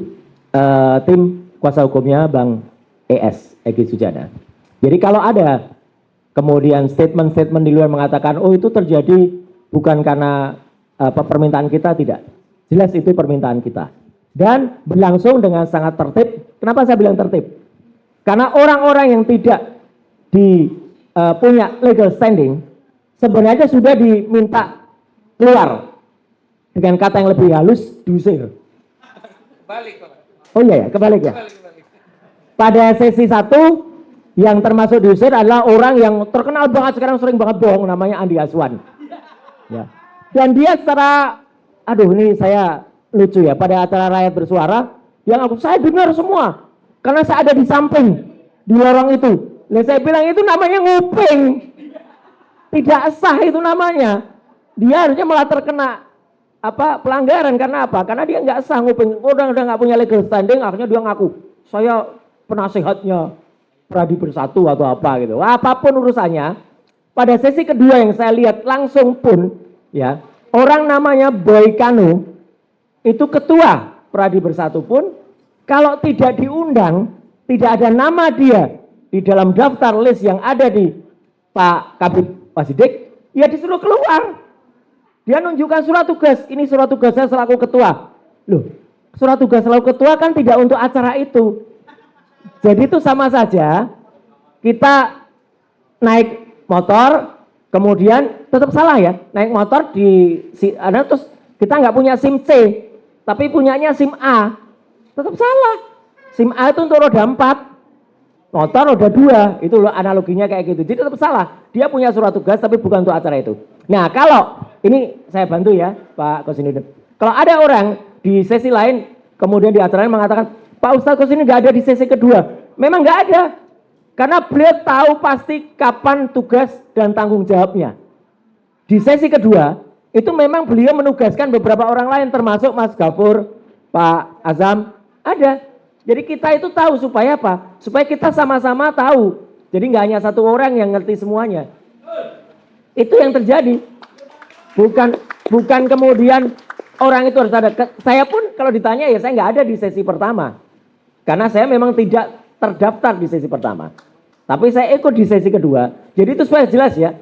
tim kuasa hukumnya Bang ES Egy Sujana. Jadi kalau ada kemudian statement-statement di luar mengatakan, oh itu terjadi bukan karena permintaan kita, tidak. Jelas itu permintaan kita. Dan berlangsung dengan sangat tertib. Kenapa saya bilang tertib? Karena orang-orang yang tidak punya legal standing, sebenarnya sudah diminta keluar. Dengan kata yang lebih halus, diusir. Oh iya ya, kebalik ya. Pada sesi 1, yang termasuk diusir adalah orang yang terkenal banget sekarang, sering banget bohong, namanya Andi Aswan. Ya. Dan dia secara, aduh ini saya lucu ya, pada acara Rakyat Bersuara, dia ngaku, saya dengar semua, karena saya ada di samping, di lorong itu. Nah, saya bilang itu namanya nguping, tidak sah itu namanya. Dia harusnya malah terkena pelanggaran, karena apa? Karena dia nggak sah nguping, udah nggak punya legal standing, akhirnya dia ngaku, saya penasehatnya Pradi Bersatu atau apa gitu. Apapun urusannya, pada sesi kedua yang saya lihat langsung pun, ya, orang namanya Boy Kanu itu ketua Pradi Bersatu pun, kalau tidak diundang, tidak ada nama dia di dalam daftar list yang ada di Pak Kabid Wasidik, ya disuruh keluar. Dia nunjukkan surat tugas, ini surat tugas saya selaku ketua. Loh, surat tugas selaku ketua kan tidak untuk acara itu. Jadi itu sama saja kita naik motor, kemudian tetap salah ya, naik motor terus kita nggak punya SIM C, tapi punyanya SIM A, tetap salah. SIM A itu untuk roda 4, motor roda 2, itu loh analoginya kayak gitu. Jadi tetap salah, dia punya surat tugas tapi bukan untuk acara itu. Nah kalau, ini saya bantu ya Pak Kosinudin, kalau ada orang di sesi lain, kemudian di acara lain mengatakan, Pak Ustadz Kosinudin nggak ada di sesi kedua, memang nggak ada. Karena beliau tahu pasti kapan tugas dan tanggung jawabnya. Di sesi kedua, itu memang beliau menugaskan beberapa orang lain, termasuk Mas Gafur, Pak Azam, ada. Jadi kita itu tahu supaya apa? Supaya kita sama-sama tahu. Jadi nggak hanya satu orang yang ngerti semuanya. Itu yang terjadi. Bukan kemudian orang itu harus ada. Saya pun kalau ditanya ya saya nggak ada di sesi pertama. Karena saya memang tidak terdaftar di sesi pertama. Tapi saya ikut di sesi kedua. Jadi itu supaya jelas ya.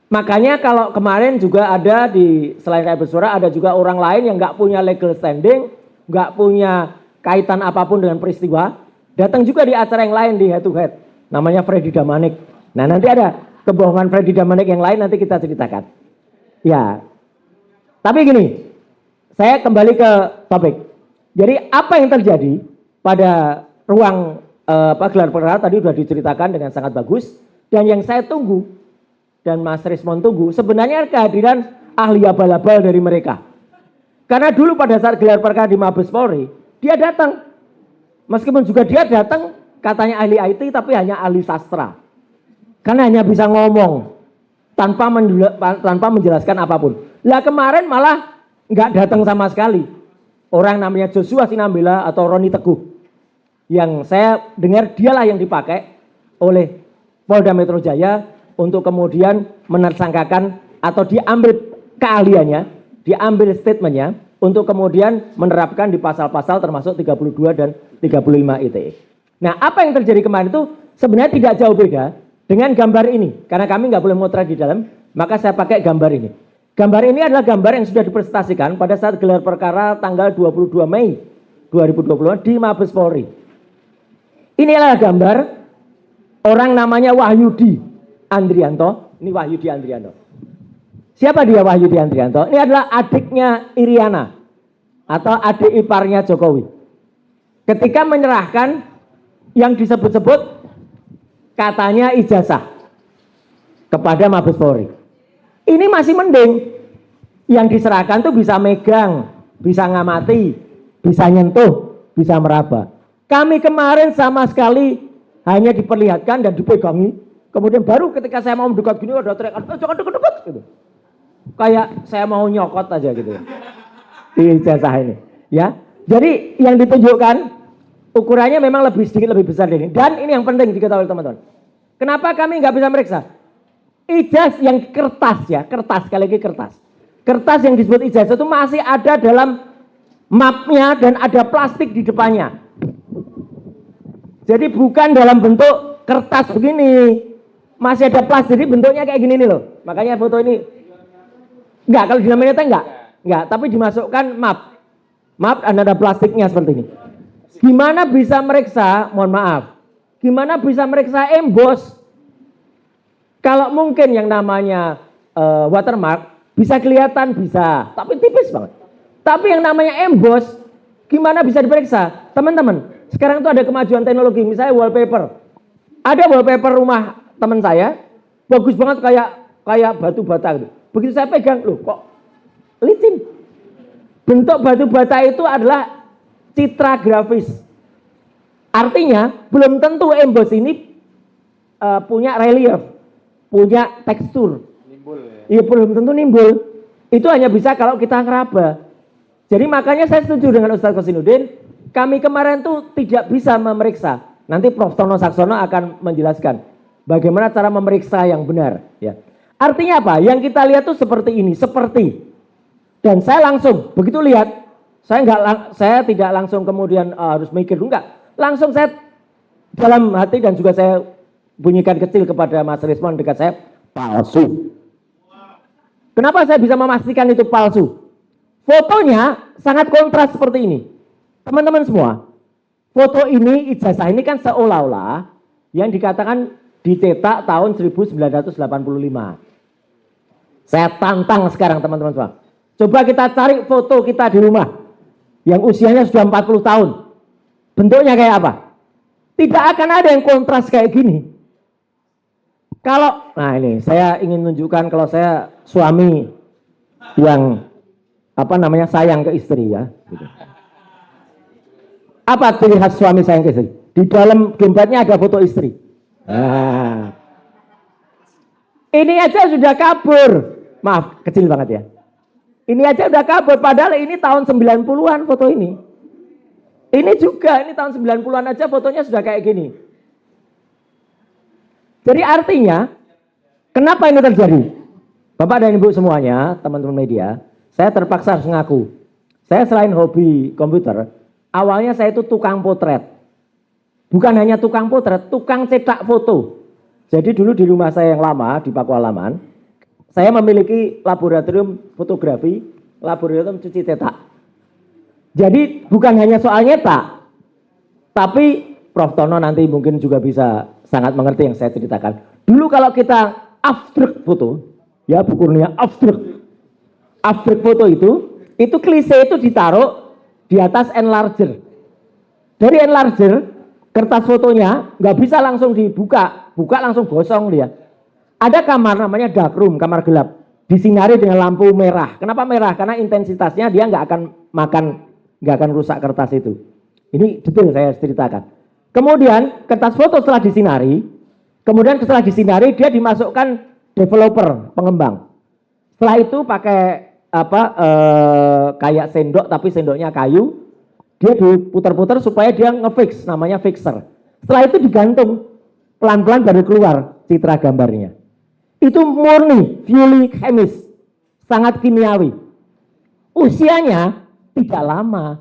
Makanya kalau kemarin juga ada di selain Rakyat Bersuara ada juga orang lain yang nggak punya legal standing, nggak punya kaitan apapun dengan peristiwa, datang juga di acara yang lain di head to head. Namanya Freddy Damanik. Nah nanti ada kebohongan Freddy Damanik yang lain nanti kita ceritakan. Ya. Tapi gini, saya kembali ke topik. Jadi apa yang terjadi pada ruang gelar perkara tadi sudah diceritakan dengan sangat bagus, dan yang saya tunggu dan Mas Rismon tunggu sebenarnya kehadiran ahli abal-abal dari mereka. Karena dulu pada saat gelar perkara di Mabes Polri, dia datang. Meskipun juga dia datang katanya ahli IT tapi hanya ahli sastra. Karena hanya bisa ngomong tanpa menjelaskan apapun. Lah kemarin malah nggak datang sama sekali. Orang namanya Joshua Sinambela atau Roni Teguh. Yang saya dengar dialah yang dipakai oleh Polda Metro Jaya untuk kemudian menersangkakan atau diambil keahliannya, diambil statementnya untuk kemudian menerapkan di pasal-pasal termasuk 32 dan 35 ITE. Nah, apa yang terjadi kemarin itu sebenarnya tidak jauh beda dengan gambar ini. Karena kami nggak boleh motret di dalam, maka saya pakai gambar ini. Gambar ini adalah gambar yang sudah dipresentasikan pada saat gelar perkara tanggal 22 Mei 2020 di Mabes Polri. Ini adalah gambar orang namanya Wahyudi Andrianto. Ini Wahyudi Andrianto. Siapa dia Wahyudi Andrianto? Ini adalah adiknya Iriana atau adik iparnya Jokowi. Ketika menyerahkan yang disebut-sebut katanya ijazah kepada Mabes Polri. Ini masih mending. Yang diserahkan tuh bisa megang, bisa ngamati, bisa nyentuh, bisa meraba. Kami kemarin sama sekali hanya diperlihatkan dan dipegangi. Kemudian baru ketika saya mau mendekat gini ada teriakan, jangan dekat-dekat gitu. Kayak saya mau nyokot aja gitu. Di ijazah ini, ya. Jadi yang ditunjukkan ukurannya memang sedikit lebih besar dari ini. Dan ini yang penting diketahui teman-teman. Kenapa kami nggak bisa meriksa? Ijazah yang kertas ya, kertas, sekali lagi kertas. Kertas yang disebut ijazah itu masih ada dalam mapnya dan ada plastik di depannya. Jadi bukan dalam bentuk kertas begini. Masih ada plastik, jadi bentuknya kayak gini nih loh. Makanya foto ini, enggak, kalau di laminate enggak, tapi dimasukkan map. Map dan ada plastiknya seperti ini. Gimana bisa meriksa, mohon maaf, gimana bisa meriksa emboss? Kalau mungkin yang namanya watermark bisa kelihatan bisa, tapi tipis banget. Tapi yang namanya emboss gimana bisa diperiksa? Teman-teman, sekarang itu ada kemajuan teknologi, misalnya wallpaper. Ada wallpaper rumah teman saya, bagus banget kayak batu bata gitu. Begitu saya pegang, loh kok licin. Bentuk batu bata itu adalah citra grafis. Artinya belum tentu emboss ini punya relief. Punya tekstur, iya belum tentu nimbul. Itu hanya bisa kalau kita ngeraba. Jadi makanya saya setuju dengan Ustaz Kosinudin. Kami kemarin tuh tidak bisa memeriksa. Nanti Prof. Tono Saksono akan menjelaskan bagaimana cara memeriksa yang benar. Ya. Artinya apa? Yang kita lihat tuh seperti ini, seperti. Dan saya langsung begitu lihat, saya tidak langsung kemudian harus mikir enggak. Langsung saya dalam hati dan juga saya bunyikan kecil kepada Mas Rismon dekat saya, palsu. Kenapa saya bisa memastikan itu palsu? Fotonya sangat kontras seperti ini. Teman-teman semua, foto ini, ijazah ini kan seolah-olah yang dikatakan dicetak tahun 1985. Saya tantang sekarang teman-teman semua. Coba kita cari foto kita di rumah yang usianya sudah 40 tahun. Bentuknya kayak apa? Tidak akan ada yang kontras kayak gini. Kalau, nah ini saya ingin menunjukkan kalau saya suami yang sayang ke istri ya. Gitu. Apa ciri khas suami sayang ke istri? Di dalam dompetnya ada foto istri. Nah. Ini aja sudah kabur. Maaf, kecil banget ya. Ini aja udah kabur, padahal ini tahun 90-an foto ini. Ini juga, ini tahun 90-an aja fotonya sudah kayak gini. Jadi artinya, kenapa ini terjadi? Bapak dan Ibu semuanya, teman-teman media, saya terpaksa harus ngaku. Saya selain hobi komputer, awalnya saya itu tukang potret. Bukan hanya tukang potret, tukang cetak foto. Jadi dulu di rumah saya yang lama, di Pakualaman, saya memiliki laboratorium fotografi, laboratorium cuci cetak. Jadi bukan hanya soal nyetak, tapi Prof. Tono nanti mungkin juga bisa sangat mengerti yang saya ceritakan. Dulu kalau kita abstrak foto, ya Bu Kurnia, abstrak foto itu klise itu ditaruh di atas enlarger. Dari enlarger, kertas fotonya nggak bisa langsung dibuka, buka langsung gosong dia. Ada kamar namanya dark room, kamar gelap, disinari dengan lampu merah. Kenapa merah? Karena intensitasnya dia nggak akan rusak kertas itu. Ini detail saya ceritakan. Kemudian kertas foto setelah disinari, dia dimasukkan developer, pengembang. Setelah itu pakai kayak sendok tapi sendoknya kayu, dia diputar-putar supaya dia ngefix, namanya fixer. Setelah itu digantung, pelan-pelan baru keluar citra gambarnya. Itu murni, purely chemis, sangat kimiawi. Usianya tidak lama,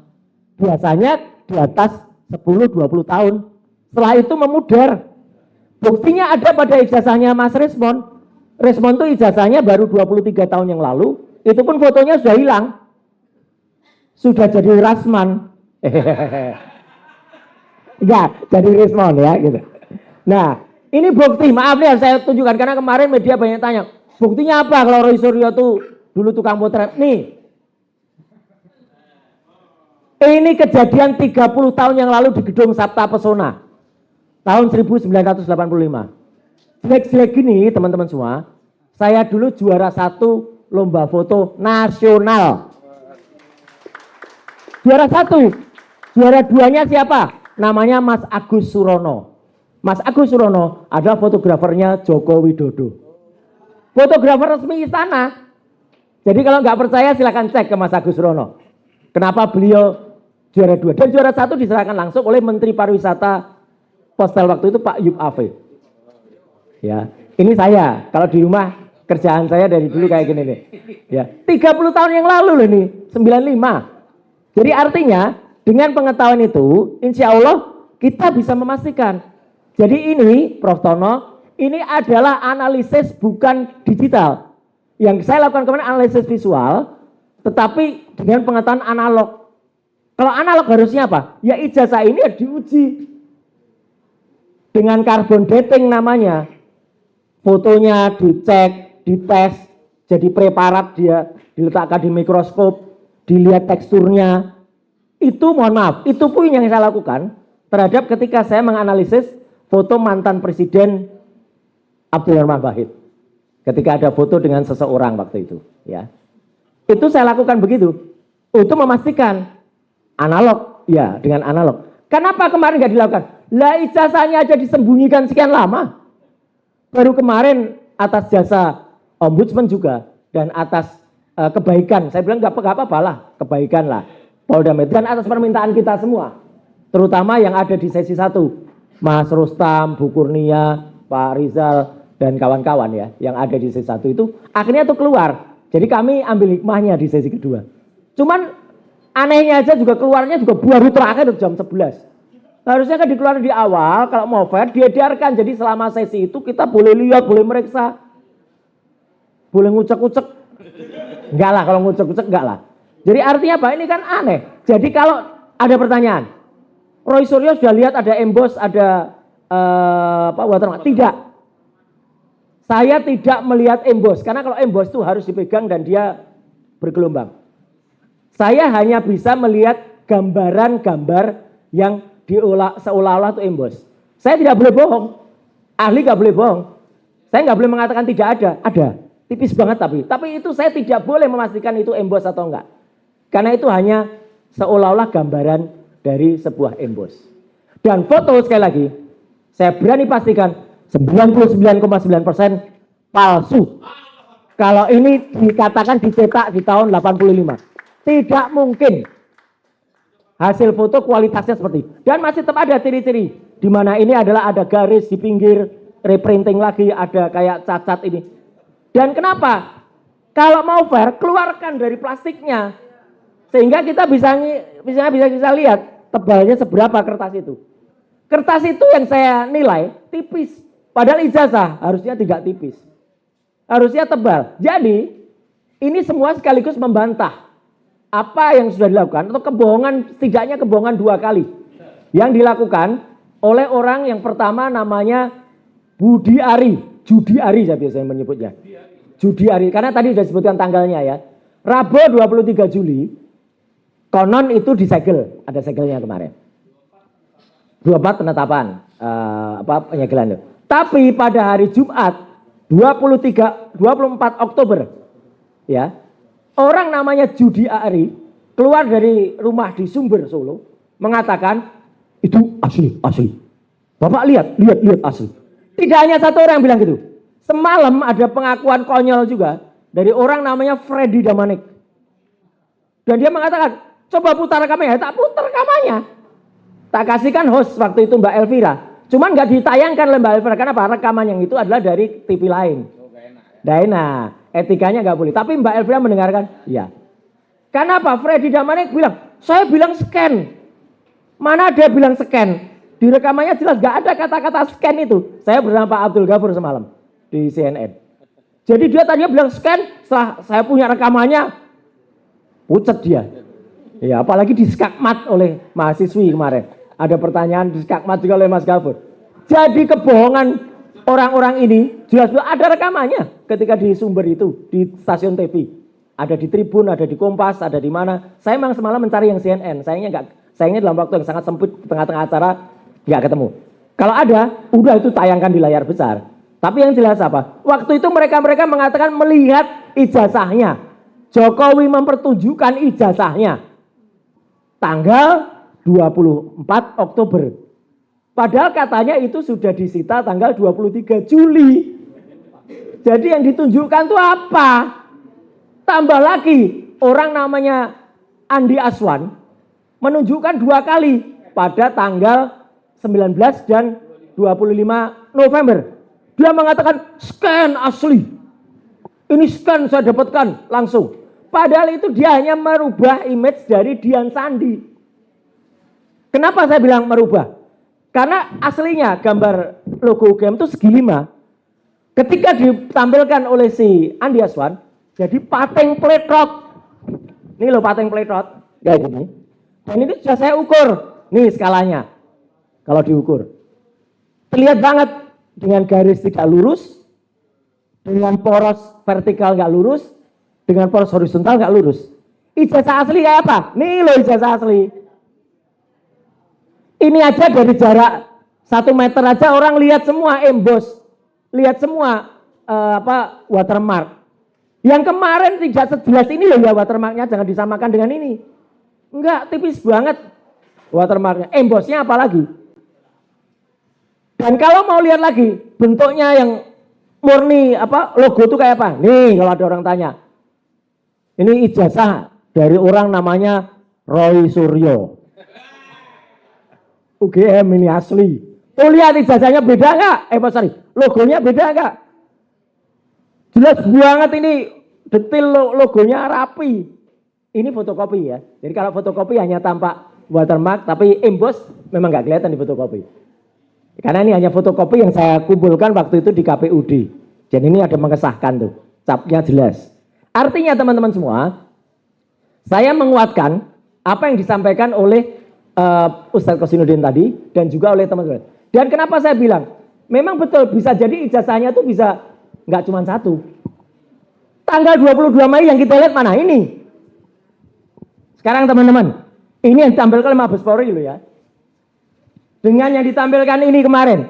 biasanya di atas 10-20 tahun. Setelah itu memudar. Buktinya ada pada ijazahnya Mas Resmond. Resmond itu ijazahnya baru 23 tahun yang lalu, itu pun fotonya sudah hilang. Sudah jadi Rasman. Enggak, jadi Resmond ya gitu. Nah, ini bukti, maaf nih saya tunjukkan karena kemarin media banyak tanya, buktinya apa kalau Roy Suryo tuh dulu tukang potret? Nih. Ini kejadian 30 tahun yang lalu di Gedung Sabta Pesona. Tahun 1985. Jelek-jelek gini teman-teman semua, saya dulu juara 1 lomba foto nasional. Juara 1, juara 2-nya siapa? Namanya Mas Agus Surono. Mas Agus Surono adalah fotografernya Joko Widodo. Fotografer resmi istana. Jadi kalau nggak percaya silakan cek ke Mas Agus Surono. Kenapa beliau juara 2? Dan juara 1 diserahkan langsung oleh Menteri Pariwisata Postal waktu itu Pak Yub Ave. Ya, ini saya. Kalau di rumah kerjaan saya dari dulu kayak gini nih. Ya, 30 tahun yang lalu loh nih, 95. Jadi artinya dengan pengetahuan itu, insya Allah kita bisa memastikan. Jadi ini, Prof. Tono, ini adalah analisis bukan digital. Yang saya lakukan kemarin analisis visual, tetapi dengan pengetahuan analog. Kalau analog harusnya apa? Ya ijazah ini diuji dengan carbon dating namanya. Fotonya dicek, dites, jadi preparat dia diletakkan di mikroskop, dilihat teksturnya. Itu mohon maaf, itu pun yang saya lakukan terhadap ketika saya menganalisis foto mantan Presiden Abdurrahman Wahid. Ketika ada foto dengan seseorang waktu itu, ya. Itu saya lakukan begitu untuk memastikan analog, ya dengan analog. Kenapa kemarin nggak dilakukan? Lah ijazahnya aja disembunyikan sekian lama. Baru kemarin atas jasa ombudsman juga dan atas kebaikan, saya bilang nggak apa-apa lah, kebaikan lah Polda Metro dan atas permintaan kita semua, terutama yang ada di sesi 1, Mas Rustam, Bu Kurnia, Pak Rizal dan kawan-kawan ya, yang ada di sesi 1 itu akhirnya tuh keluar. Jadi kami ambil hikmahnya di sesi kedua. Cuman anehnya aja juga keluarnya juga baru terakhir jam 11. Harusnya kan dikeluarkan di awal, kalau mau fair diadarkan. Jadi selama sesi itu kita boleh lihat, boleh meriksa. Boleh ngucek-ngucek. Enggak lah, kalau ngucek-ngucek enggak lah. Jadi artinya apa? Ini kan aneh. Jadi kalau ada pertanyaan, Roy Suryo sudah lihat ada emboss, ada watermark? Tidak. Saya tidak melihat emboss, karena kalau emboss itu harus dipegang dan dia bergelombang. Saya hanya bisa melihat gambaran-gambar yang diolah seolah-olah itu emboss. Saya tidak boleh bohong. Ahli nggak boleh bohong. Saya nggak boleh mengatakan tidak ada. Tipis banget tapi itu saya tidak boleh memastikan itu emboss atau enggak. Karena itu hanya seolah-olah gambaran dari sebuah emboss. Dan foto sekali lagi, saya berani pastikan 99,9% palsu. Kalau ini dikatakan dicetak di tahun 85, tidak mungkin. Hasil foto kualitasnya seperti itu. Dan masih tetap ada ciri-ciri. Di mana ini adalah ada garis di pinggir, reprinting lagi, ada kayak cacat ini. Dan kenapa? Kalau mau fair, keluarkan dari plastiknya. Sehingga kita bisa lihat tebalnya seberapa kertas itu. Kertas itu yang saya nilai tipis. Padahal ijazah harusnya tidak tipis. Harusnya tebal. Jadi ini semua sekaligus membantah apa yang sudah dilakukan atau kebohongan, setidaknya kebohongan 2 kali yang dilakukan oleh orang yang pertama namanya Budi Ari, Judi Ari saya biasanya menyebutnya. Judi Ari, karena tadi sudah disebutkan tanggalnya ya. Rabu 23 Juli, konon itu disegel, ada segelnya kemarin. 24 penetapan penyegelan itu. Tapi pada hari Jumat 24 Oktober ya. Orang namanya Judi Ari keluar dari rumah di Sumber Solo mengatakan itu asli. Bapak lihat asli. Tidak hanya satu orang yang bilang gitu. Semalam ada pengakuan konyol juga dari orang namanya Freddy Damanik. Dan dia mengatakan, coba putar rekamannya. Tak putar rekamannya. Tak kasihkan host waktu itu Mbak Elvira. Cuman nggak ditayangkan oleh Mbak Elvira. Kenapa? Rekaman yang itu adalah dari TV lain. Nggak enak. Etikanya nggak boleh. Tapi Mbak Elvira mendengarkan, iya. Kenapa? Freddy Damanik bilang, saya bilang scan. Mana dia bilang scan? Di rekamannya jelas nggak ada kata-kata scan itu. Saya bersama Pak Abdul Ghafur semalam di CNN. Jadi dia tadinya bilang scan, setelah saya punya rekamannya, pucet dia. Ya, apalagi di skakmat oleh mahasiswi kemarin. Ada pertanyaan di skakmat juga oleh Mas Ghafur. Jadi kebohongan orang-orang ini jelas ada rekamannya ketika di sumber itu, di stasiun TV. Ada di Tribun, ada di Kompas, ada di mana. Saya memang semalam mencari yang CNN. Sayangnya dalam waktu yang sangat sempit, tengah-tengah acara nggak ketemu. Kalau ada, udah itu tayangkan di layar besar. Tapi yang jelas apa? Waktu itu mereka mengatakan melihat ijazahnya. Jokowi mempertunjukkan ijazahnya. Tanggal 24 Oktober. Padahal katanya itu sudah disita tanggal 23 Juli. Jadi yang ditunjukkan itu apa? Tambah lagi, orang namanya Andi Aswan menunjukkan 2 kali pada tanggal 19 dan 25 November. Dia mengatakan scan asli. Ini scan saya dapatkan langsung. Padahal itu dia hanya merubah image dari Dian Sandi. Kenapa saya bilang merubah? Karena aslinya gambar logo UGM itu segi 5. Ketika ditampilkan oleh si Andi Aswan, jadi pateng pletrot. Ini loh pateng pletrot. Kayak gini. Dan ini sudah saya ukur. Nih skalanya. Kalau diukur. Terlihat banget dengan garis tidak lurus. Dengan poros vertikal nggak lurus. Dengan poros horizontal nggak lurus. Ijazah asli kayak apa? Nih loh ijazah asli. Ini aja dari jarak 1 meter aja orang lihat semua emboss. Lihat semua watermark. Yang kemarin tidak sejelas ini loh ya watermarknya, jangan disamakan dengan ini. Enggak, tipis banget watermarknya. Embossnya apalagi. Dan kalau mau lihat lagi bentuknya yang murni logo itu kayak apa? Nih kalau ada orang tanya. Ini ijazah dari orang namanya Roy Suryo. UGM ini asli. Oh lihat ijazahnya beda nggak? Logonya beda nggak? Jelas banget ini detail logonya rapi. Ini fotokopi ya. Jadi kalau fotokopi hanya tampak watermark, tapi emboss memang nggak kelihatan di fotokopi. Karena ini hanya fotokopi yang saya kumpulkan waktu itu di KPUD. Jadi ini ada mengesahkan tuh, capnya jelas. Artinya teman-teman semua, saya menguatkan apa yang disampaikan oleh Ustadz Kosinudin tadi dan juga oleh teman-teman. Dan kenapa saya bilang, memang betul bisa jadi ijazahnya tuh bisa nggak cuma 1. Tanggal 22 Mei yang kita lihat mana ini? Sekarang teman-teman, ini yang ditampilkan oleh Mabes Polri loh ya. Dengan yang ditampilkan ini kemarin.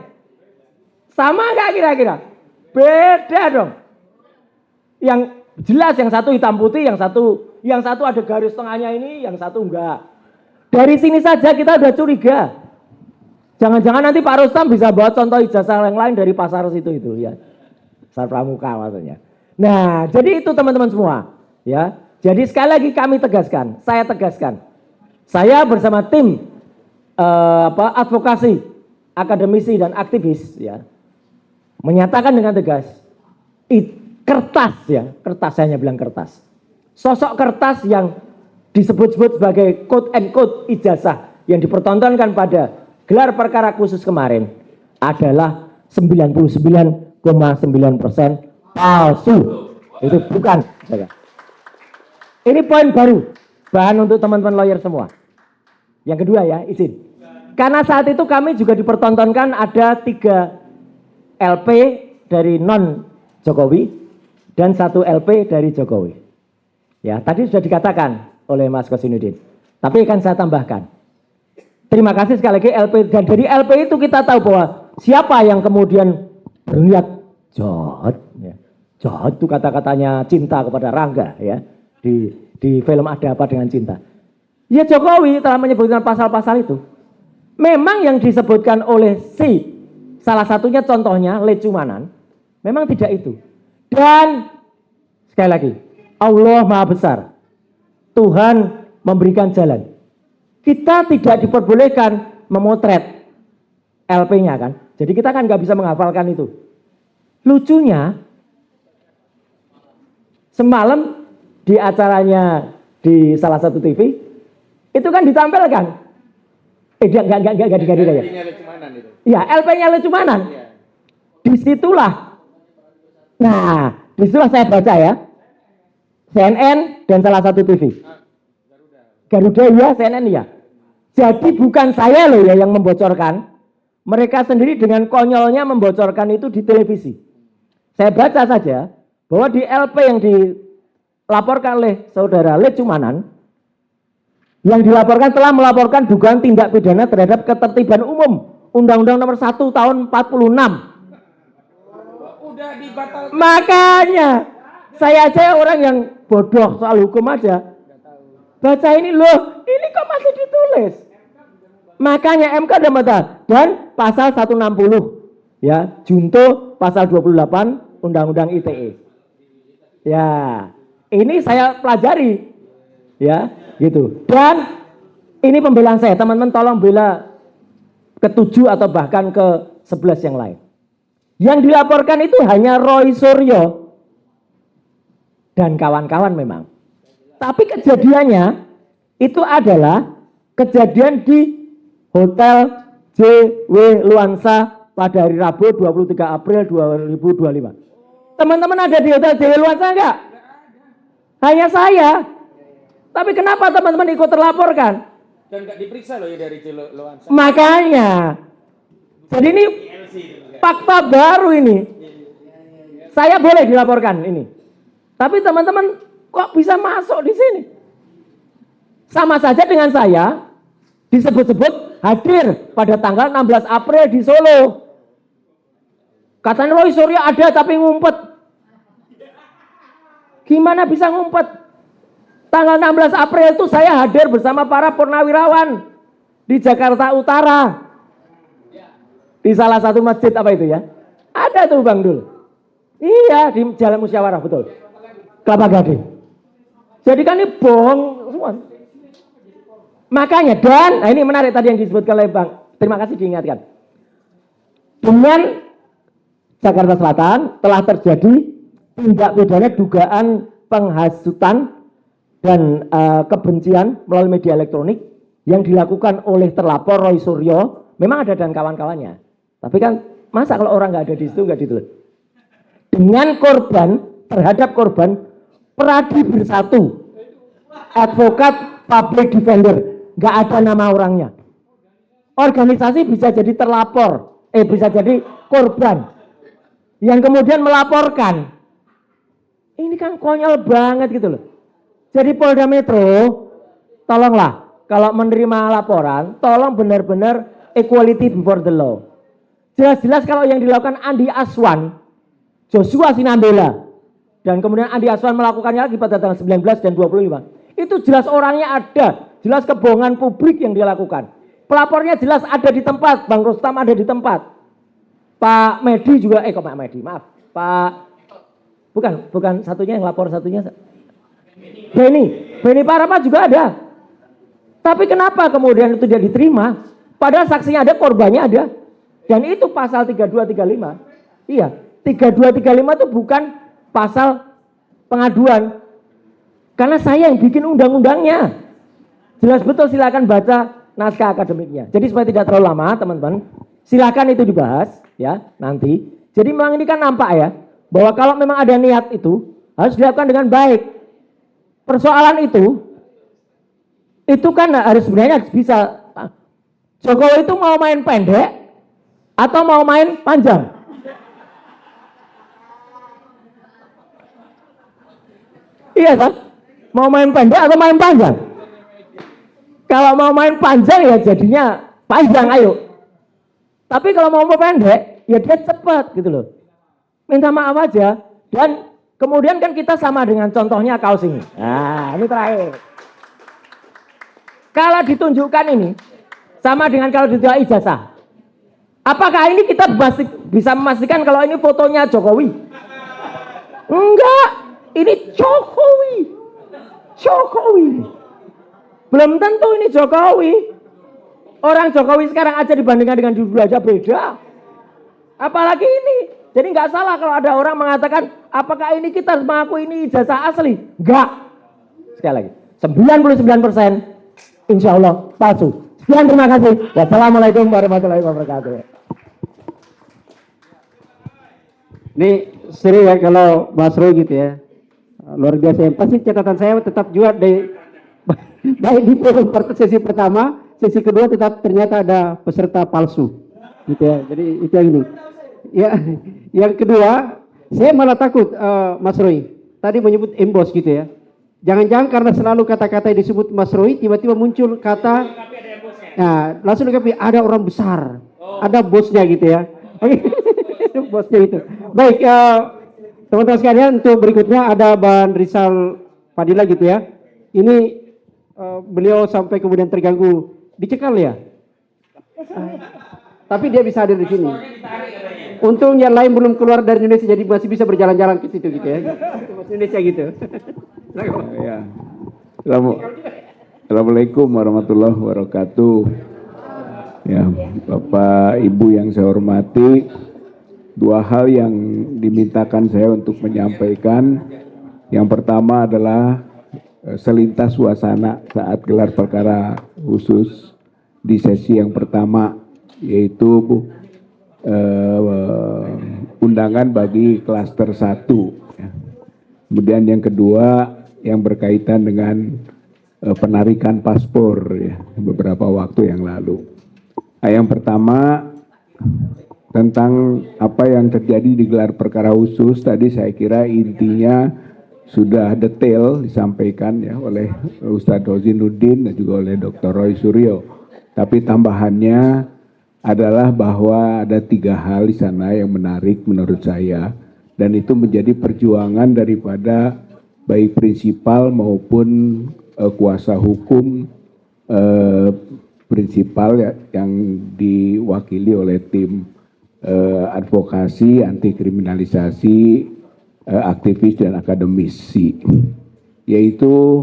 Sama nggak kira-kira? Beda dong. Yang jelas yang satu hitam putih, yang satu ada garis tengahnya ini, yang satu enggak. Dari sini saja kita udah curiga. Jangan-jangan nanti Pak Rustam bisa bawa contoh ijazah yang lain dari pasar situ itu ya. Pasar Pramuka maksudnya. Nah, jadi itu teman-teman semua, ya. Jadi sekali lagi kami tegaskan, saya tegaskan. Saya bersama tim advokasi, akademisi dan aktivis ya. Menyatakan dengan tegas kertas ya, kertas saya hanya bilang kertas. Sosok kertas yang disebut-sebut sebagai quote and quote ijazah yang dipertontonkan pada gelar perkara khusus kemarin adalah 99,9% palsu. Itu bukan. Ini poin baru, bahan untuk teman-teman lawyer semua. Yang kedua ya, izin. Karena saat itu kami juga dipertontonkan ada 3 LP dari non Jokowi dan 1 LP dari Jokowi. Ya, tadi sudah dikatakan oleh Mas Kosinudin. Tapi akan saya tambahkan. Terima kasih sekali lagi LP, dan dari LP itu kita tahu bahwa siapa yang kemudian berniat jahat. Ya. Jahat itu kata-katanya cinta kepada Rangga ya. Di film Ada Apa Dengan Cinta. Ya Jokowi telah menyebutkan pasal-pasal itu. Memang yang disebutkan oleh salah satunya contohnya Lecumanan, memang tidak itu. Dan sekali lagi, Allah Maha Besar. Tuhan memberikan jalan. Kita tidak diperbolehkan memotret LP-nya kan. Jadi kita kan nggak bisa menghafalkan itu. Lucunya, semalam di acaranya di salah satu TV, itu kan ditampilkan. Enggak ya. Iya, LP-nya Lecumanan. Disitulah. Nah, disitulah saya baca ya. CNN dan salah satu TV. Garuda ya, CNN ya. Jadi bukan saya loh ya yang membocorkan. Mereka sendiri dengan konyolnya membocorkan itu di televisi. Saya baca saja bahwa di LP yang dilaporkan oleh saudara Lecumanan, yang dilaporkan telah melaporkan dugaan tindak pidana terhadap ketertiban umum Undang-Undang Nomor 1 Tahun 46. Udah dibatalkan. Makanya saya aja orang yang bodoh soal hukum aja. Baca ini loh, ini kok masih ditulis. Makanya MK ada mata dan pasal 160 ya, junto pasal 28 Undang-Undang ITE. Ya, ini saya pelajari ya, gitu. Dan ini pembelaan saya, teman-teman tolong bela ke-7 atau bahkan ke-11 yang lain. Yang dilaporkan itu hanya Roy Suryo dan kawan-kawan memang. Tapi kejadiannya itu adalah kejadian di Hotel JW Luansa pada hari Rabu 23 April 2025. Teman-teman ada di Hotel JW Luansa enggak? Hanya saya. Tapi kenapa teman-teman ikut terlaporkan? Dan nggak diperiksa loh ya dari Luansa. Makanya. Jadi ini fakta baru ini. Saya boleh dilaporkan ini. Tapi teman-teman kok bisa masuk di sini? Sama saja dengan saya disebut-sebut hadir pada tanggal 16 April di Solo. Katanya Roy Suryo ada tapi ngumpet. Gimana bisa ngumpet? Tanggal 16 April itu saya hadir bersama para purnawirawan di Jakarta Utara. Di salah satu masjid apa itu ya? Ada tuh Bang Dul. Iya, di Jalan Musyawarah, betul. Kelapa Gading. Jadi kan ini bohong semua. Makanya, dan nah ini menarik tadi yang disebutkan oleh Bang. Terima kasih diingatkan. Dengan Jakarta Selatan telah terjadi tindak pidana dugaan penghasutan dan kebencian melalui media elektronik yang dilakukan oleh terlapor Roy Suryo. Memang ada dan kawan-kawannya. Tapi kan masa kalau orang nggak ada di situ nggak ditulis. Dengan korban terhadap korban Pradi Bersatu, advokat public defender, nggak ada nama orangnya. Organisasi bisa jadi terlapor, bisa jadi korban yang kemudian melaporkan. Ini kan konyol banget gitu loh. Jadi Polda Metro, tolonglah kalau menerima laporan, tolong benar-benar equality before the law. Jelas-jelas kalau yang dilakukan Andi Aswan, Joshua Sinambela, dan kemudian Andi Aswan melakukannya lagi pada tanggal 19 dan 25. Itu jelas orangnya ada, jelas kebohongan publik yang dia lakukan. Pelapornya jelas ada di tempat, Bang Rustam ada di tempat. Pak Medi juga, kok Pak Medi, maaf. Bukan satunya yang lapor, satunya Beni Parama juga ada. Tapi kenapa kemudian itu tidak diterima? Padahal saksinya ada, korbannya ada. Dan itu pasal 3235. Iya, 3235 itu bukan pasal pengaduan. Karena saya yang bikin undang-undangnya. Jelas betul, silakan baca naskah akademiknya. Jadi supaya tidak terlalu lama teman-teman, silakan itu dibahas ya nanti. Jadi memang ini kan nampak ya, bahwa kalau memang ada niat itu harus dilakukan dengan baik. Persoalan itu kan harus sebenarnya bisa. Jokowi itu mau main pendek atau mau main panjang? Iya kan? Mau main pendek atau main panjang? Kalau mau main panjang ya jadinya panjang, ayo. Tapi kalau mau pendek ya dia cepat gitu loh. Minta maaf aja. Dan kemudian kan kita sama dengan contohnya kaos ini. Nah ini terakhir. Kalau ditunjukkan ini sama dengan kalau ditunjuk ijazah. Apakah ini kita bisa memastikan kalau ini fotonya Jokowi? Enggak, ini Jokowi. Jokowi. Belum tentu ini Jokowi. Orang Jokowi sekarang aja dibandingkan dengan dulu aja beda. Apalagi ini. Jadi nggak salah kalau ada orang mengatakan, apakah ini kita harus mengaku ini ijazah asli? Enggak. Sekali lagi, 99% insya Allah palsu. Sekian, terima kasih. Wassalamualaikum warahmatullahi wabarakatuh. Ini sering ya kalau Mas Roy gitu ya. Luar biasa. Yang pasti catatan saya tetap juga baik di forum sesi pertama, sesi kedua tetap ternyata ada peserta palsu. Gitu ya. Jadi itu yang ini. Ya, yang kedua, saya malah takut Mas Roy tadi menyebut embos gitu ya. Jangan-jangan karena selalu kata-kata yang disebut Mas Roy tiba-tiba muncul kata, nah langsung dikapi ada orang besar, ada bosnya gitu ya. Oke, bosnya itu. Baik, teman-teman sekalian, untuk berikutnya ada Bang Rizal Fadila gitu ya. Ini beliau sampai kemudian terganggu dicekal ya. Tapi dia bisa hadir di sini. Untung yang lain belum keluar dari Indonesia, jadi masih bisa berjalan-jalan ke situ gitu ya. Masih Indonesia gitu. Ya. Assalamualaikum warahmatullahi wabarakatuh. Ya, Bapak Ibu yang saya hormati, dua hal yang dimintakan saya untuk menyampaikan. Yang pertama adalah selintas suasana saat gelar perkara khusus di sesi yang pertama, yaitu undangan bagi klaster 1. Kemudian yang kedua yang berkaitan dengan penarikan paspor ya, beberapa waktu yang lalu. Nah, yang pertama tentang apa yang terjadi di gelar perkara khusus, tadi saya kira intinya sudah detail disampaikan ya oleh Ustadz Rozinuddin dan juga oleh Dr. Roy Suryo. Tapi tambahannya adalah bahwa ada 3 hal di sana yang menarik menurut saya, dan itu menjadi perjuangan daripada baik prinsipal maupun kuasa hukum prinsipal ya, yang diwakili oleh tim advokasi anti kriminalisasi aktivis dan akademisi, yaitu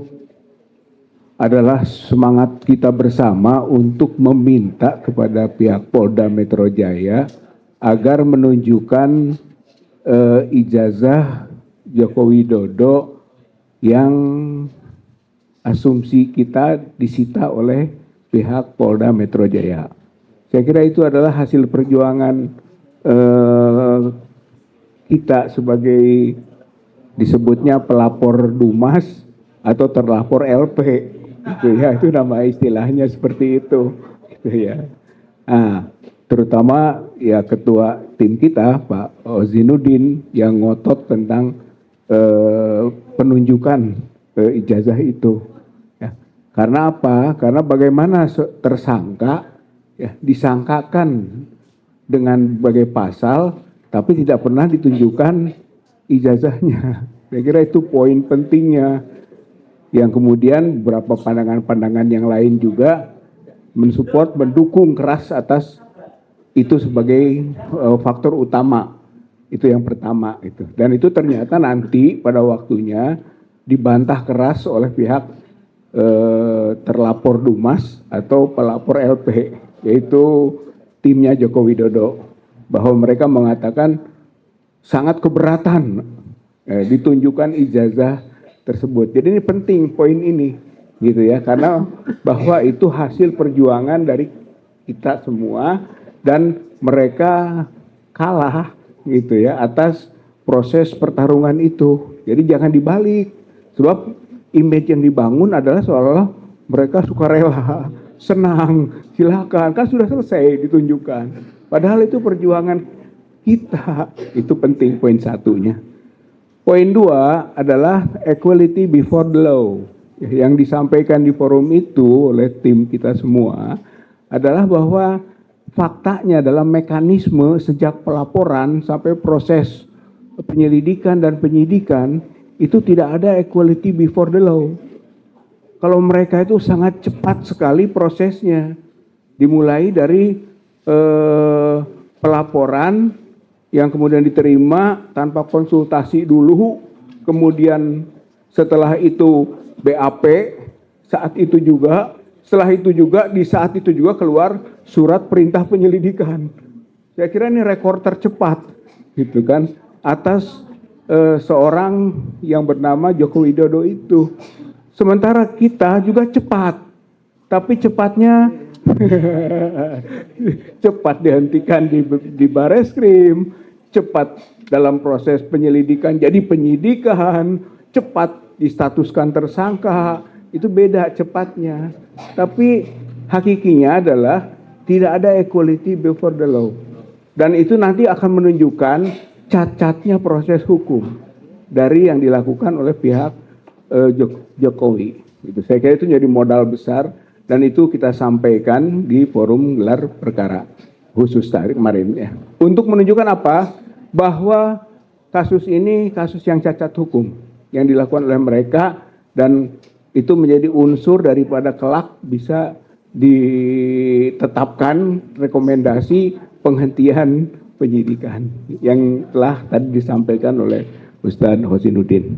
adalah semangat kita bersama untuk meminta kepada pihak Polda Metro Jaya agar menunjukkan ijazah Joko Widodo yang asumsi kita disita oleh pihak Polda Metro Jaya. Saya kira itu adalah hasil perjuangan kita sebagai disebutnya pelapor Dumas atau terlapor LP. Gitu ya, itu nama istilahnya seperti itu, gitu ya. Nah, terutama ya ketua tim kita Pak Rozinuddin yang ngotot tentang penunjukan ijazah itu. Ya. Karena apa? Karena bagaimana tersangka ya disangkakan dengan berbagai pasal, tapi tidak pernah ditunjukkan ijazahnya. Saya kira itu poin pentingnya. Yang kemudian beberapa pandangan-pandangan yang lain juga mensupport, mendukung keras atas itu sebagai faktor utama. Itu yang pertama itu. Dan itu ternyata nanti pada waktunya dibantah keras oleh pihak terlapor Dumas atau pelapor LP, yaitu timnya Joko Widodo, bahwa mereka mengatakan sangat keberatan ditunjukkan ijazah tersebut. Jadi ini penting poin ini, gitu ya, karena bahwa itu hasil perjuangan dari kita semua dan mereka kalah, gitu ya, atas proses pertarungan itu. Jadi jangan dibalik, sebab image yang dibangun adalah seolah-olah mereka sukarela, senang, silakan, kan sudah selesai ditunjukkan. Padahal itu perjuangan kita, itu penting poin satunya. Poin 2 adalah equality before the law. Yang disampaikan di forum itu oleh tim kita semua adalah bahwa faktanya dalam mekanisme sejak pelaporan sampai proses penyelidikan dan penyidikan itu tidak ada equality before the law. Kalau mereka itu sangat cepat sekali prosesnya. Dimulai dari pelaporan yang kemudian diterima tanpa konsultasi dulu, kemudian setelah itu BAP, saat itu juga, setelah itu juga, di saat itu juga keluar surat perintah penyelidikan. Saya kira ini rekor tercepat, gitu kan, atas seorang yang bernama Joko Widodo itu. Sementara kita juga cepat, tapi cepatnya cepat dihentikan di Bareskrim, cepat dalam proses penyelidikan jadi penyidikan, cepat distatuskan tersangka, itu beda cepatnya. Tapi hakikinya adalah tidak ada equality before the law. Dan itu nanti akan menunjukkan cacatnya proses hukum dari yang dilakukan oleh pihak Jokowi. Itu saya kira itu jadi modal besar dan itu kita sampaikan di forum gelar perkara khusus tadi kemarin ya. Untuk menunjukkan apa? Bahwa kasus ini kasus yang cacat hukum yang dilakukan oleh mereka dan itu menjadi unsur daripada kelak bisa ditetapkan rekomendasi penghentian penyidikan yang telah tadi disampaikan oleh Ustadz Hosinuddin.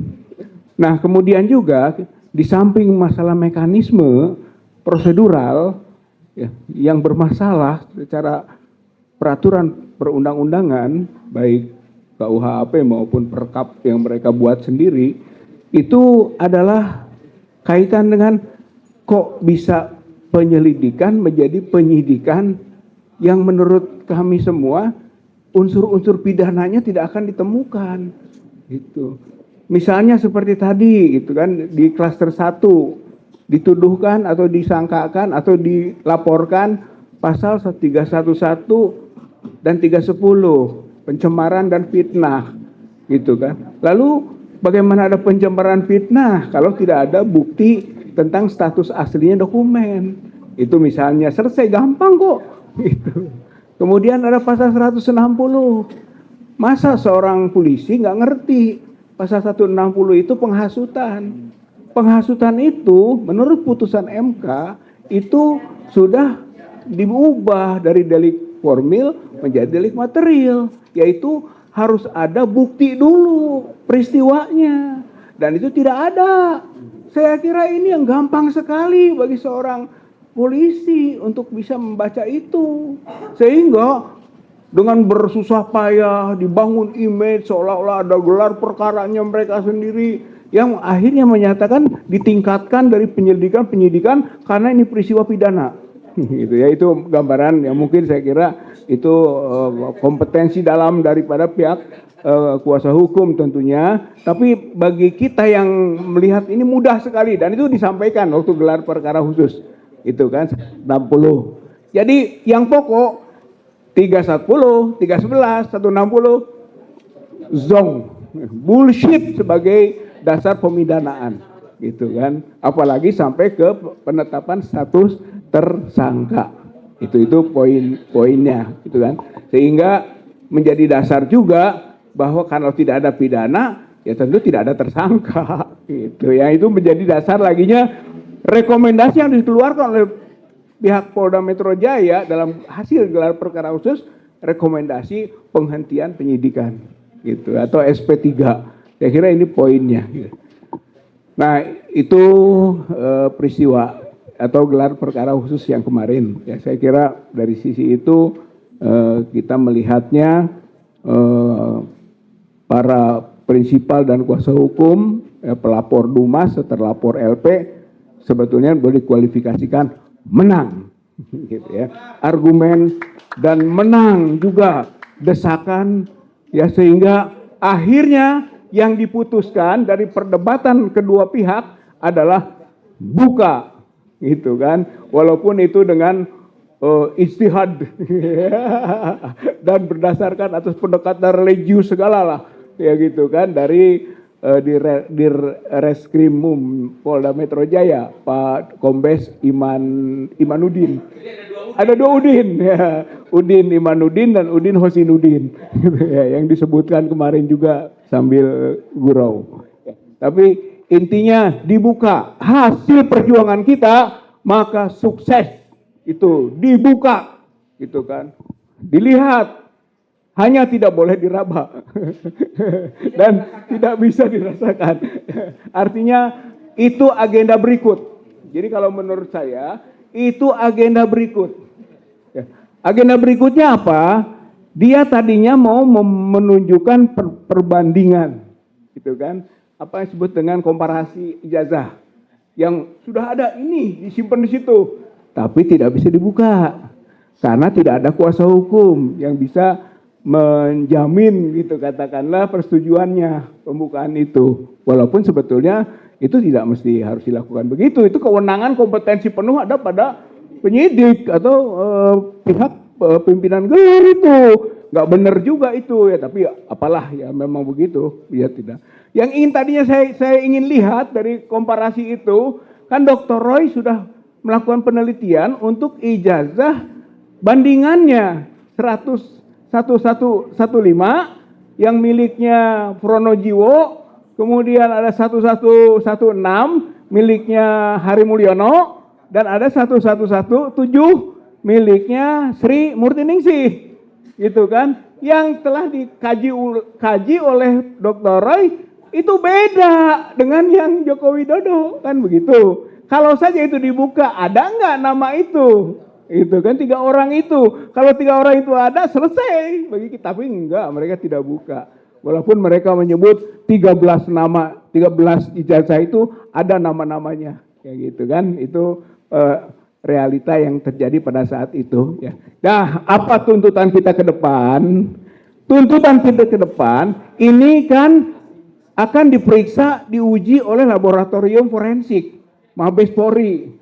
Nah, kemudian juga di samping masalah mekanisme prosedural ya, yang bermasalah secara peraturan perundang-undangan baik KUHP maupun Perkap yang mereka buat sendiri, itu adalah kaitan dengan kok bisa penyelidikan menjadi penyidikan yang menurut kami semua unsur-unsur pidananya tidak akan ditemukan. Gitu. Misalnya seperti tadi gitu kan di klaster 1 dituduhkan atau disangkakan atau dilaporkan pasal 311 dan 310 pencemaran dan fitnah gitu kan. Lalu bagaimana ada pencemaran fitnah kalau tidak ada bukti tentang status aslinya dokumen? Itu misalnya selesai gampang kok gitu. Kemudian ada pasal 160. Masa seorang polisi nggak ngerti pasal 160 itu penghasutan. Penghasutan itu menurut putusan MK itu sudah diubah dari delik formil menjadi delik material, yaitu harus ada bukti dulu peristiwanya dan itu tidak ada. Saya kira ini yang gampang sekali bagi seorang polisi untuk bisa membaca itu, sehingga dengan bersusah payah dibangun image seolah-olah ada gelar perkaranya mereka sendiri yang akhirnya menyatakan ditingkatkan dari penyidikan karena ini peristiwa pidana. Gitu ya, itu gambaran yang mungkin saya kira itu kompetensi dalam daripada pihak kuasa hukum tentunya, tapi bagi kita yang melihat ini mudah sekali dan itu disampaikan waktu gelar perkara khusus itu kan 60. Jadi yang pokok 310, 311, 160 zong bullshit sebagai dasar pemidanaan gitu kan, apalagi sampai ke penetapan status tersangka. Itu poin-poinnya gitu kan. Sehingga menjadi dasar juga bahwa kalau tidak ada pidana ya tentu tidak ada tersangka gitu ya. Itu menjadi dasar laginya rekomendasi yang dikeluarkan oleh pihak Polda Metro Jaya dalam hasil gelar perkara khusus, rekomendasi penghentian penyidikan gitu atau SP3. Saya kira ini poinnya gitu. Nah, itu peristiwa atau gelar perkara khusus yang kemarin. Ya, saya kira dari sisi itu kita melihatnya para prinsipal dan kuasa hukum, pelapor Dumas, terlapor LP sebetulnya boleh dikualifikasikan menang, gitu ya. Argumen dan menang juga desakan, ya sehingga akhirnya yang diputuskan dari perdebatan kedua pihak adalah buka. Gitu kan, walaupun itu dengan ijtihad dan berdasarkan atas pendekatan religius segala lah, ya gitu kan, dari di Reskrimum Polda Metro Jaya Pak Kombes Imanuddin. Ada dua Udin, ya. Udin Imanuddin dan Udin Hosinuddin, ya, yang disebutkan kemarin juga sambil gurau. Tapi intinya dibuka hasil perjuangan kita, maka sukses itu dibuka, gitu kan. Dilihat hanya tidak boleh diraba dan tidak bisa dirasakan. Artinya itu agenda berikut. Jadi kalau menurut saya itu agenda berikut. Ya. Agenda berikutnya apa? Dia tadinya mau menunjukkan perbandingan, gitu kan? Apa yang disebut dengan komparasi ijazah yang sudah ada ini disimpan di situ, tapi tidak bisa dibuka karena tidak ada kuasa hukum yang bisa menjamin, gitu katakanlah, persetujuannya pembukaan itu. Walaupun sebetulnya itu tidak mesti harus dilakukan begitu. Itu kewenangan kompetensi penuh ada pada penyidik atau pihak pimpinan gelar itu. Nggak benar juga itu ya, tapi apalah ya, memang begitu. Ya tidak. Yang ingin tadinya saya ingin lihat dari komparasi itu, kan Dr. Roy sudah melakukan penelitian untuk ijazah bandingannya 1115 yang miliknya Pronojiwo, kemudian ada 1116 miliknya Hari Mulyono, dan ada 1117 miliknya Sri Murtiningsih, gitu kan? Yang telah dikaji oleh Dr. Roy itu beda dengan yang Joko Widodo, kan begitu. Kalau saja itu dibuka, ada nggak nama itu? Itu kan 3 orang itu. Kalau 3 orang itu ada, selesai bagi kita. Tapi enggak, mereka tidak buka. Walaupun mereka menyebut 13 nama, 13 ijazah itu ada nama-namanya, ya gitu kan? Itu realita yang terjadi pada saat itu. Ya. Nah, apa tuntutan kita ke depan? Tuntutan kita ke depan ini kan akan diperiksa, diuji oleh laboratorium forensik Mabes Polri.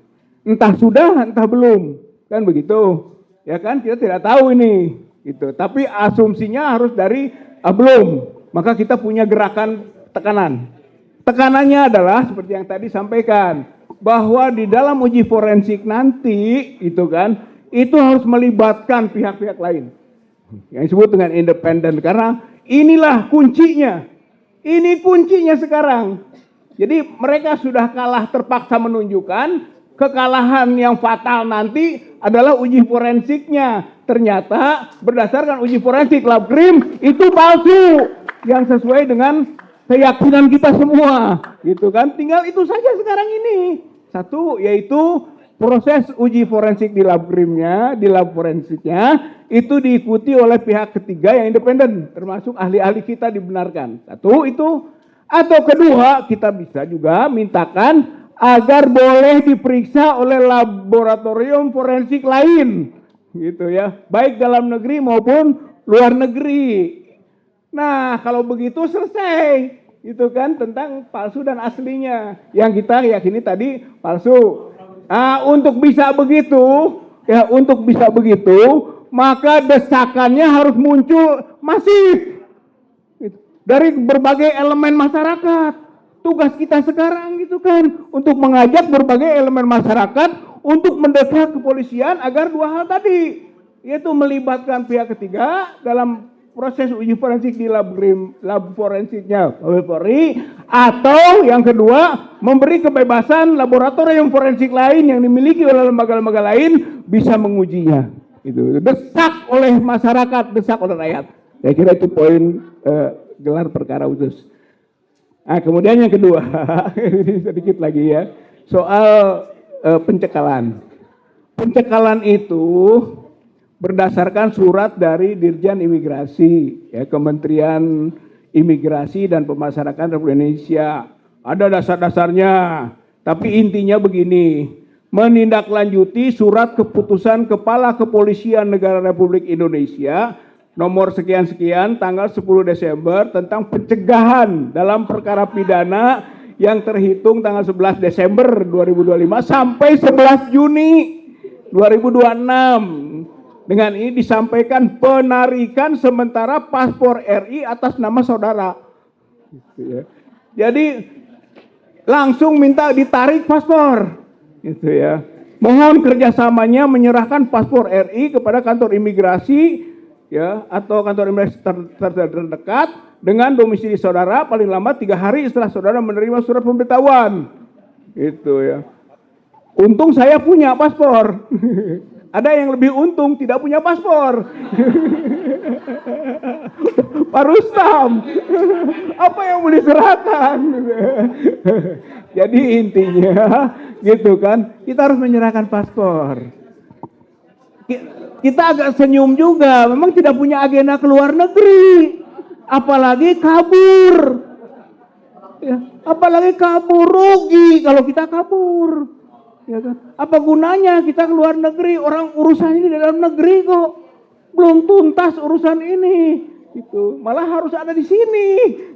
Entah sudah, entah belum, kan begitu. Ya kan, kita tidak tahu ini, gitu. Tapi asumsinya harus dari belum. Maka kita punya gerakan tekanan. Tekanannya adalah seperti yang tadi sampaikan, bahwa di dalam uji forensik nanti itu kan, itu harus melibatkan pihak-pihak lain yang disebut dengan independen, karena inilah kuncinya. Ini kuncinya sekarang. Jadi mereka sudah kalah, terpaksa menunjukkan kekalahan yang fatal nanti adalah uji forensiknya. Ternyata berdasarkan uji forensik Labkrim itu palsu, yang sesuai dengan keyakinan kita semua, gitu kan. Tinggal itu saja sekarang ini. Satu, yaitu proses uji forensik di Labkrimnya, di lab forensiknya itu diikuti oleh pihak ketiga yang independen, termasuk ahli-ahli kita dibenarkan. Satu itu. Atau kedua, kita bisa juga mintakan agar boleh diperiksa oleh laboratorium forensik lain, gitu ya, baik dalam negeri maupun luar negeri. Nah, kalau begitu selesai, itu kan, tentang palsu dan aslinya. Yang kita yakini tadi palsu. Nah, untuk bisa begitu, maka desakannya harus muncul masif dari berbagai elemen masyarakat. Tugas kita sekarang gitu kan, untuk mengajak berbagai elemen masyarakat untuk mendesak kepolisian agar 2 hal tadi, yaitu melibatkan pihak ketiga dalam proses uji forensik di lab forensiknya Polri, atau yang kedua memberi kebebasan laboratorium forensik lain yang dimiliki oleh lembaga-lembaga lain bisa mengujinya. Itu desak oleh masyarakat, desak oleh rakyat. Saya kira itu poin gelar perkara khusus. Nah, kemudian yang kedua, sedikit lagi ya, soal pencekalan. Pencekalan itu berdasarkan surat dari Dirjen Imigrasi, ya, Kementerian Imigrasi dan Pemasyarakatan Republik Indonesia. Ada dasar-dasarnya, tapi intinya begini: menindaklanjuti surat keputusan Kepala Kepolisian Negara Republik Indonesia nomor sekian-sekian tanggal 10 Desember tentang pencegahan dalam perkara pidana yang terhitung tanggal 11 Desember 2025 sampai 11 Juni 2026. Dengan ini disampaikan penarikan sementara paspor RI atas nama saudara. Gitu ya. Jadi langsung minta ditarik paspor. Gitu ya. Mohon kerjasamanya menyerahkan paspor RI kepada kantor imigrasi, ya, atau kantor imigrasi terdekat dengan domisili saudara paling lama 3 hari setelah saudara menerima surat pemberitahuan. Gitu ya. Untung saya punya paspor. Ada yang lebih untung tidak punya paspor. Pak Rustam. Apa yang mau diserahkan? Jadi intinya gitu kan, kita harus menyerahkan paspor. Kita agak senyum juga, memang tidak punya agenda ke luar negeri, apalagi kabur. Ya, apalagi kabur, rugi kalau kita kabur. Ya kan? Apa gunanya kita ke luar negeri, orang urusan ini di dalam negeri kok belum tuntas urusan ini. Gitu. Malah harus ada di sini,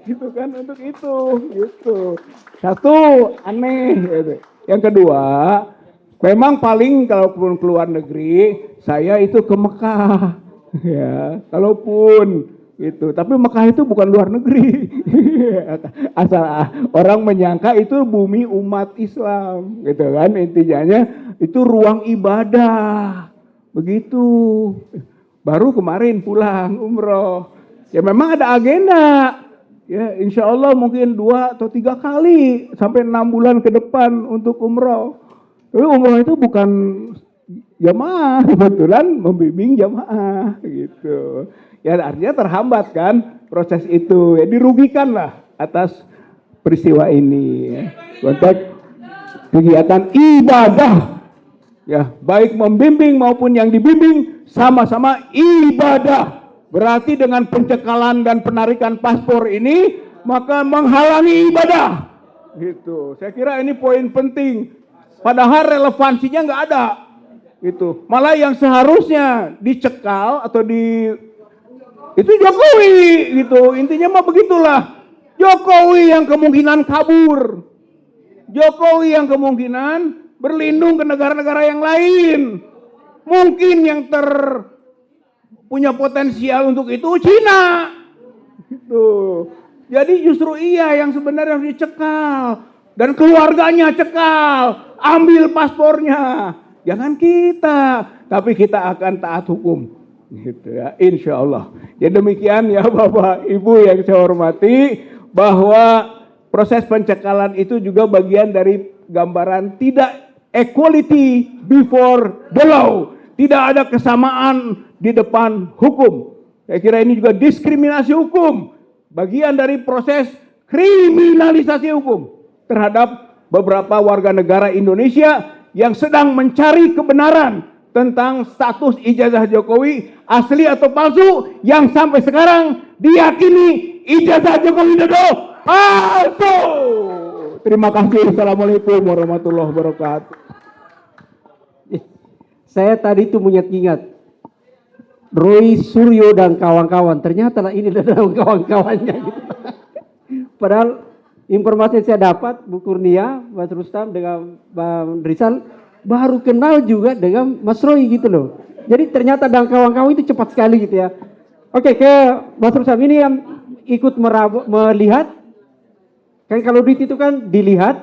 gitu kan, untuk itu, gitu. Satu, aneh. Gitu. Yang kedua, memang paling kalaupun keluar negeri, saya itu ke Mekah, ya, kalaupun gitu. Tapi Mekah itu bukan luar negeri, asal orang menyangka itu bumi umat Islam, gitu kan, intinya itu ruang ibadah, begitu. Baru kemarin pulang umroh. Ya memang ada agenda, ya insya Allah mungkin 2 atau 3 kali sampai 6 bulan ke depan untuk umroh. Tapi umroh itu bukan jamaah, kebetulan membimbing jamaah gitu. Ya artinya terhambat kan proses itu, ya dirugikan lah atas peristiwa ini. Konteks kegiatan ibadah, ya baik membimbing maupun yang dibimbing sama-sama ibadah. Berarti dengan pencekalan dan penarikan paspor ini maka menghalangi ibadah. Gitu. Saya kira ini poin penting. Padahal relevansinya nggak ada. Gitu. Malah yang seharusnya dicekal atau itu Jokowi gitu. Intinya mah begitulah. Jokowi yang kemungkinan kabur. Jokowi yang kemungkinan berlindung ke negara-negara yang lain. Mungkin yang punya potensial untuk itu Cina. Gitu. Jadi justru ia yang sebenarnya harus dicekal dan keluarganya cekal, ambil paspornya. Jangan kita, tapi kita akan taat hukum. Gitu ya, insya Allah. Jadi demikian ya Bapak Ibu yang saya hormati, bahwa proses pencekalan itu juga bagian dari gambaran tidak equality before the law. Tidak ada kesamaan di depan hukum. Saya kira ini juga diskriminasi hukum. Bagian dari proses kriminalisasi hukum terhadap beberapa warga negara Indonesia yang sedang mencari kebenaran tentang status ijazah Jokowi asli atau palsu, yang sampai sekarang diyakini ijazah Jokowi Dodo palsu. Terima kasih. Assalamualaikum warahmatullahi wabarakatuh. Saya tadi itu mengingat Roy Suryo dan kawan-kawan, ternyata ini adalah kawan-kawannya gitu. Padahal informasi yang saya dapat, Bu Kurnia, Mas Rustam dengan Bang Rizal baru kenal juga dengan Mas Roy gitu loh. Jadi ternyata dan kawan-kawan itu cepat sekali gitu ya. Oke, ke Mas Rustam ini yang ikut melihat, kan kalau duit itu kan dilihat,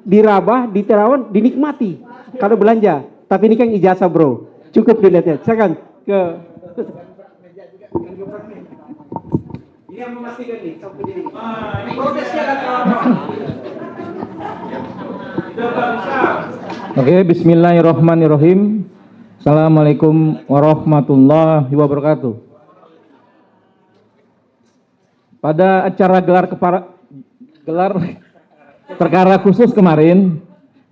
dirabah, diterawan, dinikmati kalau belanja. Tapi ini kan ijazah bro, cukup dilihatnya. Silakan ke. Ini yang memastikan nih, prosesnya Oke, bismillahirrahmanirrahim. Assalamualaikum warahmatullahi wabarakatuh. Pada acara gelar perkara khusus kemarin,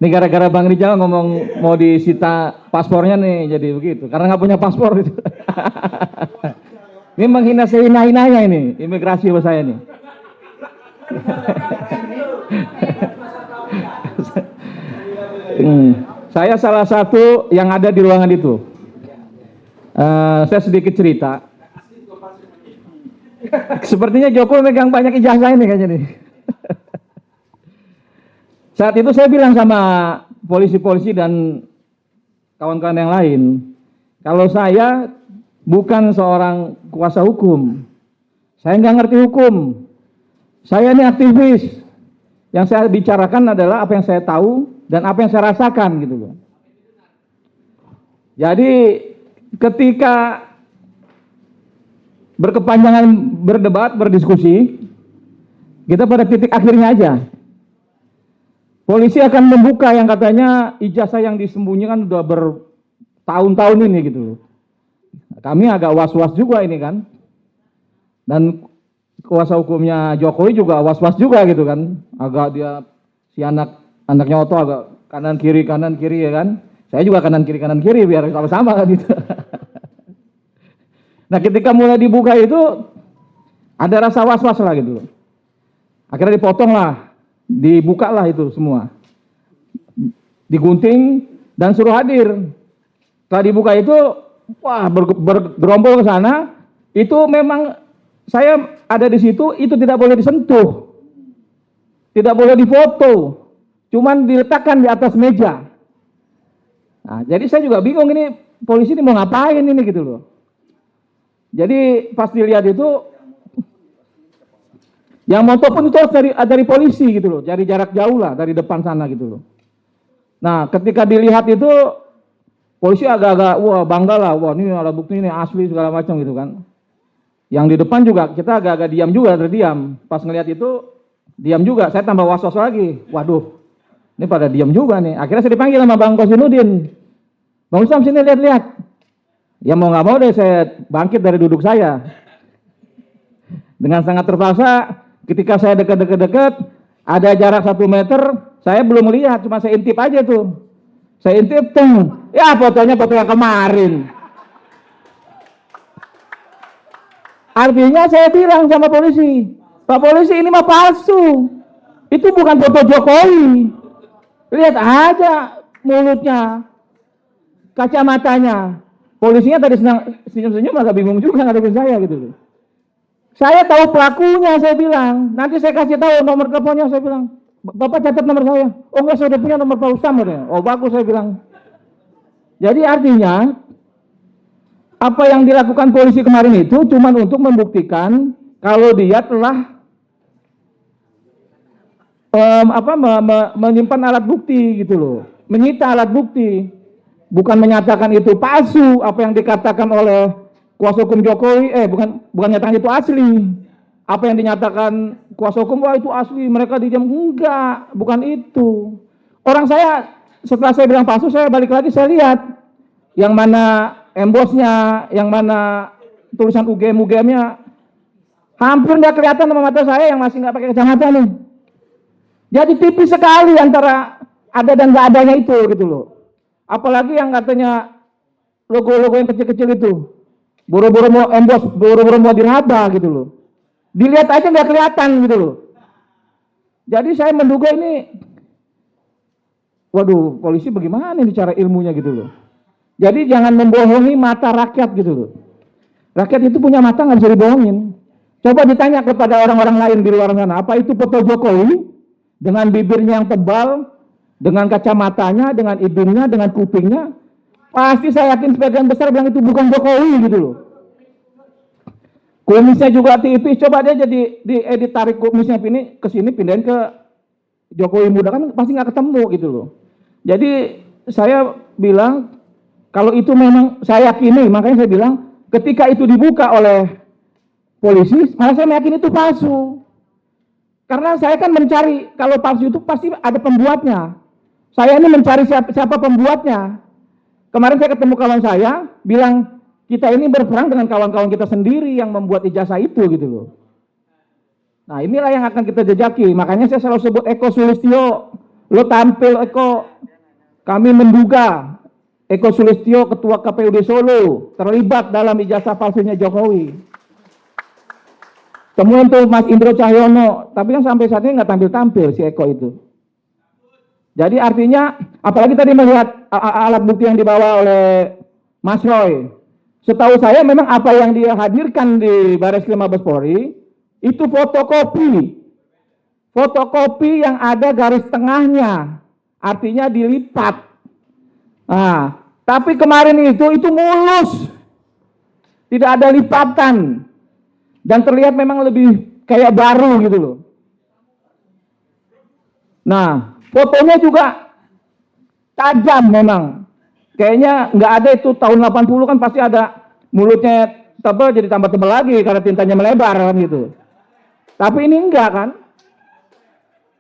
ini gara-gara Bang Rijal ngomong mau disita paspornya nih, jadi begitu. Karena nggak punya paspor gitu. Ini menghina sehina-hinanya ini, imigrasi buat saya nih. Saya salah satu yang ada di ruangan itu. Saya sedikit cerita. Sepertinya Joko megang banyak ijazah ini kayaknya nih. Saat itu saya bilang sama polisi-polisi dan kawan-kawan yang lain, kalau saya bukan seorang kuasa hukum, saya nggak ngerti hukum, saya ini aktivis. Yang saya bicarakan adalah apa yang saya tahu dan apa yang saya rasakan gitu loh. Jadi ketika berkepanjangan berdebat, berdiskusi, kita pada titik akhirnya aja. Polisi akan membuka yang katanya ijazah yang disembunyikan udah bertahun-tahun ini gitu. Kami agak was-was juga ini kan. Dan kuasa hukumnya Jokowi juga was-was juga gitu kan. Agak dia si anaknya Otto agak kanan kiri ya kan. Saya juga kanan kiri biar sama-sama kan gitu. Nah, ketika mulai dibuka itu ada rasa was-was lah gitu. Akhirnya dipotong lah, dibuka lah itu semua. Digunting dan suruh hadir. Setelah dibuka itu, wah bergerombol ke sana, itu memang saya ada di situ, itu tidak boleh disentuh. Tidak boleh difoto. Cuman diletakkan di atas meja. Nah, jadi saya juga bingung ini polisi ini mau ngapain ini gitu loh. Jadi pas dilihat itu yang moto pun itu harus dari polisi gitu loh, dari jarak jauh lah dari depan sana gitu loh. Nah, ketika dilihat itu polisi agak-agak wah bangga lah, wah ini ada bukti ini asli segala macam gitu kan. Yang di depan juga kita agak-agak diam juga, terdiam. Pas ngelihat itu diam juga, saya tambah was-was lagi. Waduh, ini pada diam juga nih. Akhirnya saya dipanggil sama Bang Kosinudin. Bang Usam sini lihat-lihat. Ya mau nggak mau deh saya bangkit dari duduk saya. Dengan sangat terpaksa, ketika saya dekat-dekat, ada jarak 1 meter, saya belum melihat, cuma saya intip aja tuh. Saya intip, ya fotonya foto yang kemarin. Artinya saya bilang sama polisi, Pak polisi ini mah palsu. Itu bukan foto Jokowi. Lihat aja mulutnya, kacamatanya. Polisinya tadi senang senyum-senyum agak bingung juga ngadepin saya gitu. Saya tahu pelakunya, saya bilang. Nanti saya kasih tahu nomor teleponnya, saya bilang. Bapak catat nomor saya. Oh enggak, saya udah punya nomor Pak Usam. Oh bagus, saya bilang. Jadi artinya, apa yang dilakukan polisi kemarin itu cuma untuk membuktikan kalau dia telah menyimpan alat bukti gitu loh. Menyita alat bukti. Bukan menyatakan itu palsu apa yang dikatakan oleh kuasa hukum Jokowi, bukan nyatakan itu asli. Apa yang dinyatakan kuasa hukum, wah itu asli, mereka diam, enggak, bukan itu. Orang saya setelah saya bilang palsu, saya balik lagi saya lihat yang mana embossnya, yang mana tulisan UGM-nya, hampir nggak kelihatan sama mata saya yang masih nggak pakai kacamata nih. Jadi tipis sekali antara ada dan nggak adanya itu gitu loh. Apalagi yang katanya logo-logo yang kecil-kecil itu, buru-buru mau emboss, buru-buru mau diraba gitu loh. Dilihat aja nggak kelihatan gitu loh. Jadi saya menduga ini, waduh polisi bagaimana ini cara ilmunya gitu loh. Jadi jangan membohongi mata rakyat gitu loh. Rakyat itu punya mata nggak bisa dibohongin. Coba ditanya kepada orang-orang lain di luar sana, apa itu foto Jokowi dengan bibirnya yang tebal, dengan kacamatanya, dengan hidungnya, dengan kupingnya, pasti saya yakin sebagian besar bilang itu bukan Jokowi gitu loh. Kumisnya juga tipis, coba dia jadi diedit tarik kumisnya ini ke sini pindahin ke Jokowi muda kan pasti nggak ketemu gitu loh. Jadi saya bilang kalau itu memang saya yakini, makanya saya bilang ketika itu dibuka oleh polisi, malah saya yakin itu palsu. Karena saya kan mencari kalau palsu itu pasti ada pembuatnya. Saya ini mencari siapa pembuatnya. Kemarin saya ketemu kawan saya, bilang kita ini berperang dengan kawan-kawan kita sendiri yang membuat ijazah itu gitu loh. Nah inilah yang akan kita jejaki. Makanya saya selalu sebut Eko Sulistyo. Lo tampil Eko. Kami menduga Eko Sulistyo Ketua KPUD Solo terlibat dalam ijazah palsunya Jokowi. Temuin tuh Mas Indro Cahyono. Tapi yang sampai saat ini nggak tampil-tampil si Eko itu. Jadi artinya, apalagi tadi melihat alat bukti yang dibawa oleh Mas Roy. Setahu saya memang apa yang dia hadirkan di Bareskrim Mabes Polri, itu fotokopi. Fotokopi yang ada garis tengahnya, artinya dilipat. Nah, tapi kemarin itu mulus. Tidak ada lipatan. Dan terlihat memang lebih kayak baru gitu loh. Nah, fotonya juga tajam memang. Kayaknya nggak ada itu tahun 80 kan pasti ada mulutnya tebal jadi tambah tebal lagi karena tintanya melebar kan gitu. Tapi ini enggak kan.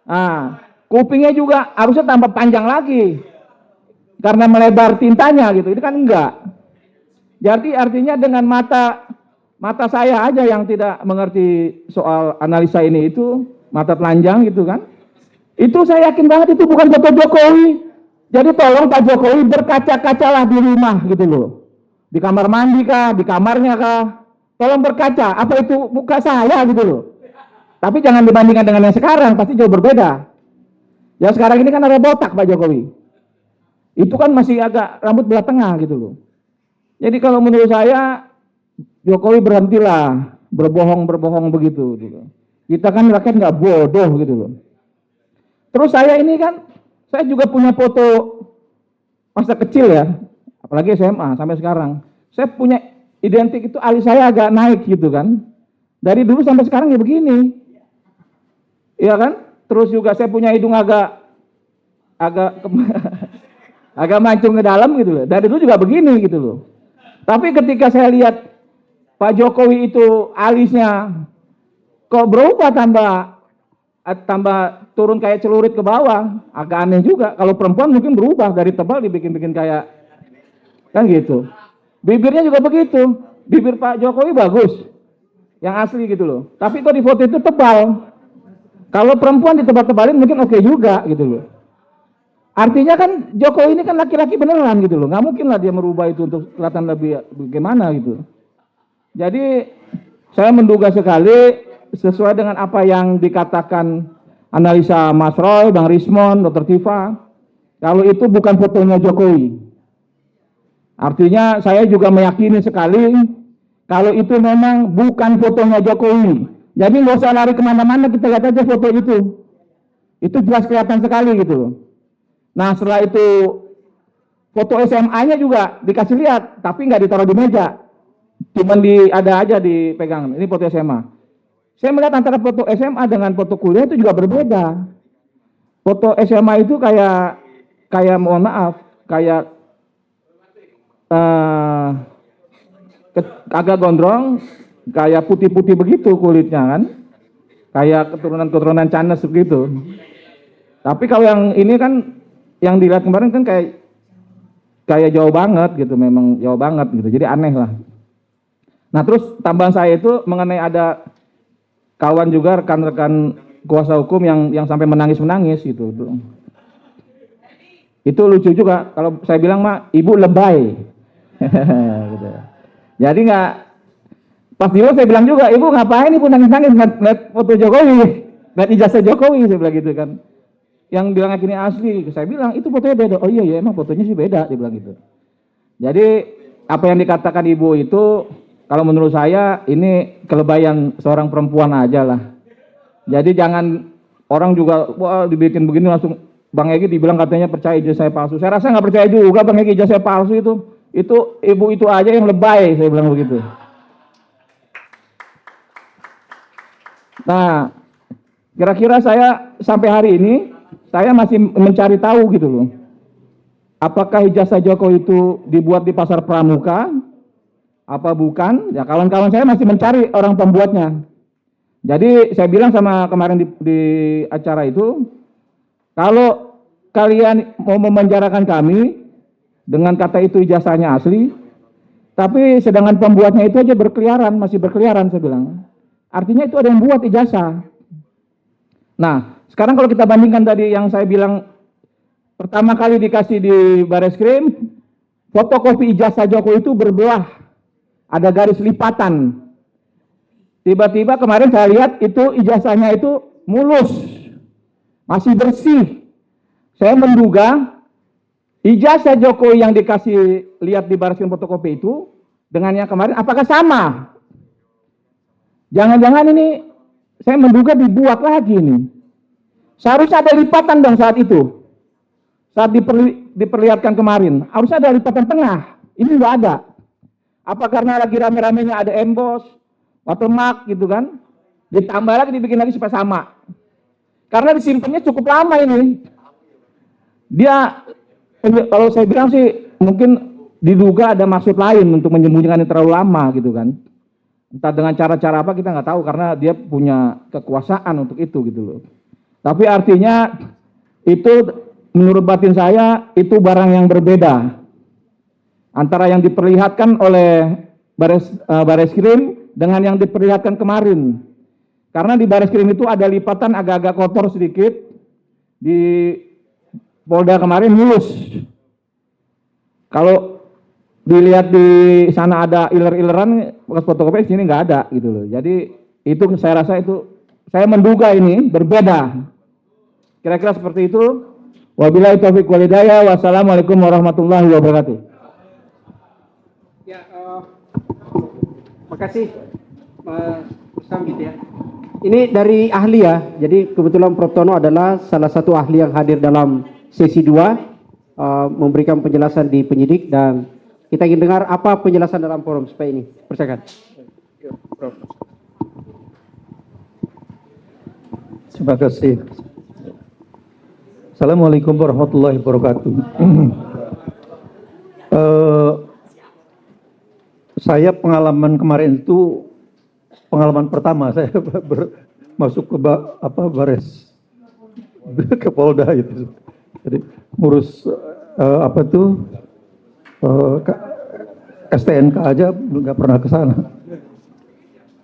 Nah, kupingnya juga harusnya tambah panjang lagi karena melebar tintanya gitu. Ini kan enggak. Jadi artinya dengan mata Mata saya aja yang tidak mengerti soal analisa ini itu, mata telanjang gitu kan. Itu saya yakin banget itu bukan foto Jokowi. Jadi tolong Pak Jokowi berkaca-kacalah di rumah gitu loh. Di kamar mandi kah, di kamarnya kah. Tolong berkaca, apa itu muka saya gitu loh. Tapi jangan dibandingkan dengan yang sekarang, pasti jauh berbeda. Ya sekarang ini kan ada botak Pak Jokowi. Itu kan masih agak rambut belah tengah gitu loh. Jadi kalau menurut saya, Jokowi berhentilah berbohong begitu. Gitu. Kita kan rakyat nggak bodoh gitu loh. Terus saya ini kan, saya juga punya foto masa kecil ya, apalagi SMA sampai sekarang. Saya punya identik itu alis saya agak naik gitu kan. Dari dulu sampai sekarang ya begini. Iya kan? Terus juga saya punya hidung agak agak mancung ke dalam gitu loh. Dari dulu juga begini gitu loh. Tapi ketika saya lihat Pak Jokowi itu alisnya kok berubah tambah turun kayak celurit ke bawah, agak aneh juga. Kalau perempuan mungkin berubah dari tebal dibikin kayak kan gitu. Bibirnya juga begitu. Bibir Pak Jokowi bagus, yang asli gitu loh. Tapi kok di foto itu tebal. Kalau perempuan ditebal-tebalin mungkin oke juga gitu loh. Artinya kan Jokowi ini kan laki-laki beneran gitu loh. Nggak mungkin lah dia merubah itu untuk kelihatan lebih bagaimana gitu. Jadi saya menduga sekali sesuai dengan apa yang dikatakan analisa Mas Roy, Bang Rismon, Dr. Tifa, kalau itu bukan fotonya Jokowi. Artinya saya juga meyakini sekali kalau itu memang bukan fotonya Jokowi. Jadi nggak usah lari kemana-mana, kita lihat aja foto itu. Itu jelas kelihatan sekali gitu loh. Nah setelah itu foto SMA-nya juga dikasih lihat, tapi nggak ditaruh di meja. Cuman ada aja dipegang, ini foto SMA. Saya melihat antara foto SMA dengan foto kuliah itu juga berbeda. Foto SMA itu kayak mohon maaf, kayak agak gondrong, kayak putih-putih begitu kulitnya kan. Kayak keturunan Chinese begitu. Tapi kalau yang ini kan, yang dilihat kemarin kan kayak jauh banget gitu, memang jauh banget gitu. Jadi aneh lah. Nah terus tambahan saya itu mengenai ada kawan juga rekan-rekan kuasa hukum yang sampai menangis gitu. Itu lucu juga kalau saya bilang mah ibu lebay. Gitu. Jadi nggak pas dulu saya bilang juga ibu ngapain ibu nangis-nangis ngeliat foto Jokowi, ngeliat ijazah Jokowi saya bilang gitu kan. Yang bilang ini asli, saya bilang itu fotonya beda. Oh iya emang fotonya sih beda dia bilang gitu. Jadi apa yang dikatakan ibu itu kalau menurut saya ini kelebayan seorang perempuan aja lah. Jadi jangan orang juga wah dibikin begini langsung Bang Egi dibilang katanya percaya ijazah palsu. Saya rasa nggak percaya juga Bang Egi ijazah palsu itu ibu itu aja yang lebay saya bilang begitu. Nah kira-kira saya sampai hari ini saya masih mencari tahu gitu loh. Apakah ijazah Jokowi itu dibuat di pasar pramuka? Apa bukan? Ya kawan-kawan saya masih mencari orang pembuatnya. Jadi saya bilang sama kemarin di acara itu, kalau kalian mau memenjarakan kami dengan kata itu ijazahnya asli, tapi sedangkan pembuatnya itu aja berkeliaran, masih berkeliaran saya bilang. Artinya itu ada yang buat ijazah. Nah, sekarang kalau kita bandingkan tadi yang saya bilang pertama kali dikasih di Bareskrim, fotokopi ijazah Jokowi itu berbelah, ada garis lipatan. Tiba-tiba kemarin saya lihat itu ijazahnya itu mulus, masih bersih. Saya menduga ijazah Jokowi yang dikasih lihat di Bareskrim fotokopi itu dengan yang kemarin apakah sama? Jangan-jangan ini saya menduga dibuat lagi nih. Seharusnya ada lipatan dong saat itu. Saat diperlihatkan kemarin, harusnya ada lipatan tengah. Ini nggak ada. Apa karena lagi rame-ramenya ada emboss, watermark gitu kan? Ditambah lagi, dibikin lagi supaya sama. Karena disimpannya cukup lama ini. Dia, kalau saya bilang sih, mungkin diduga ada maksud lain untuk menyembunyikan terlalu lama gitu kan. Entah dengan cara-cara apa kita nggak tahu, karena dia punya kekuasaan untuk itu gitu loh. Tapi artinya itu menurut batin saya itu barang yang berbeda antara yang diperlihatkan oleh Bareskrim dengan yang diperlihatkan kemarin. Karena di baris krim itu ada lipatan agak-agak kotor sedikit, di Polda kemarin mulus. Kalau dilihat di sana ada iler-ileran bekas fotokopi, sini nggak ada gitu loh. Jadi itu saya rasa itu, saya menduga ini berbeda. Kira-kira seperti itu. Wabillahi taufiq wal hidayah. Wassalamualaikum warahmatullahi wabarakatuh. Ya, makasih Mas Usam gitu ya. Ini dari ahli ya. Jadi kebetulan Prof. Tono adalah salah satu ahli yang hadir dalam sesi 2, memberikan penjelasan di penyidik, dan kita ingin dengar apa penjelasan dalam forum supaya ini. Persilakan. Terima kasih. Assalamualaikum warahmatullahi wabarakatuh. Saya pengalaman kemarin itu pengalaman pertama saya masuk ke baris ke Polda itu. Jadi ngurus STNK aja nggak pernah ke sana.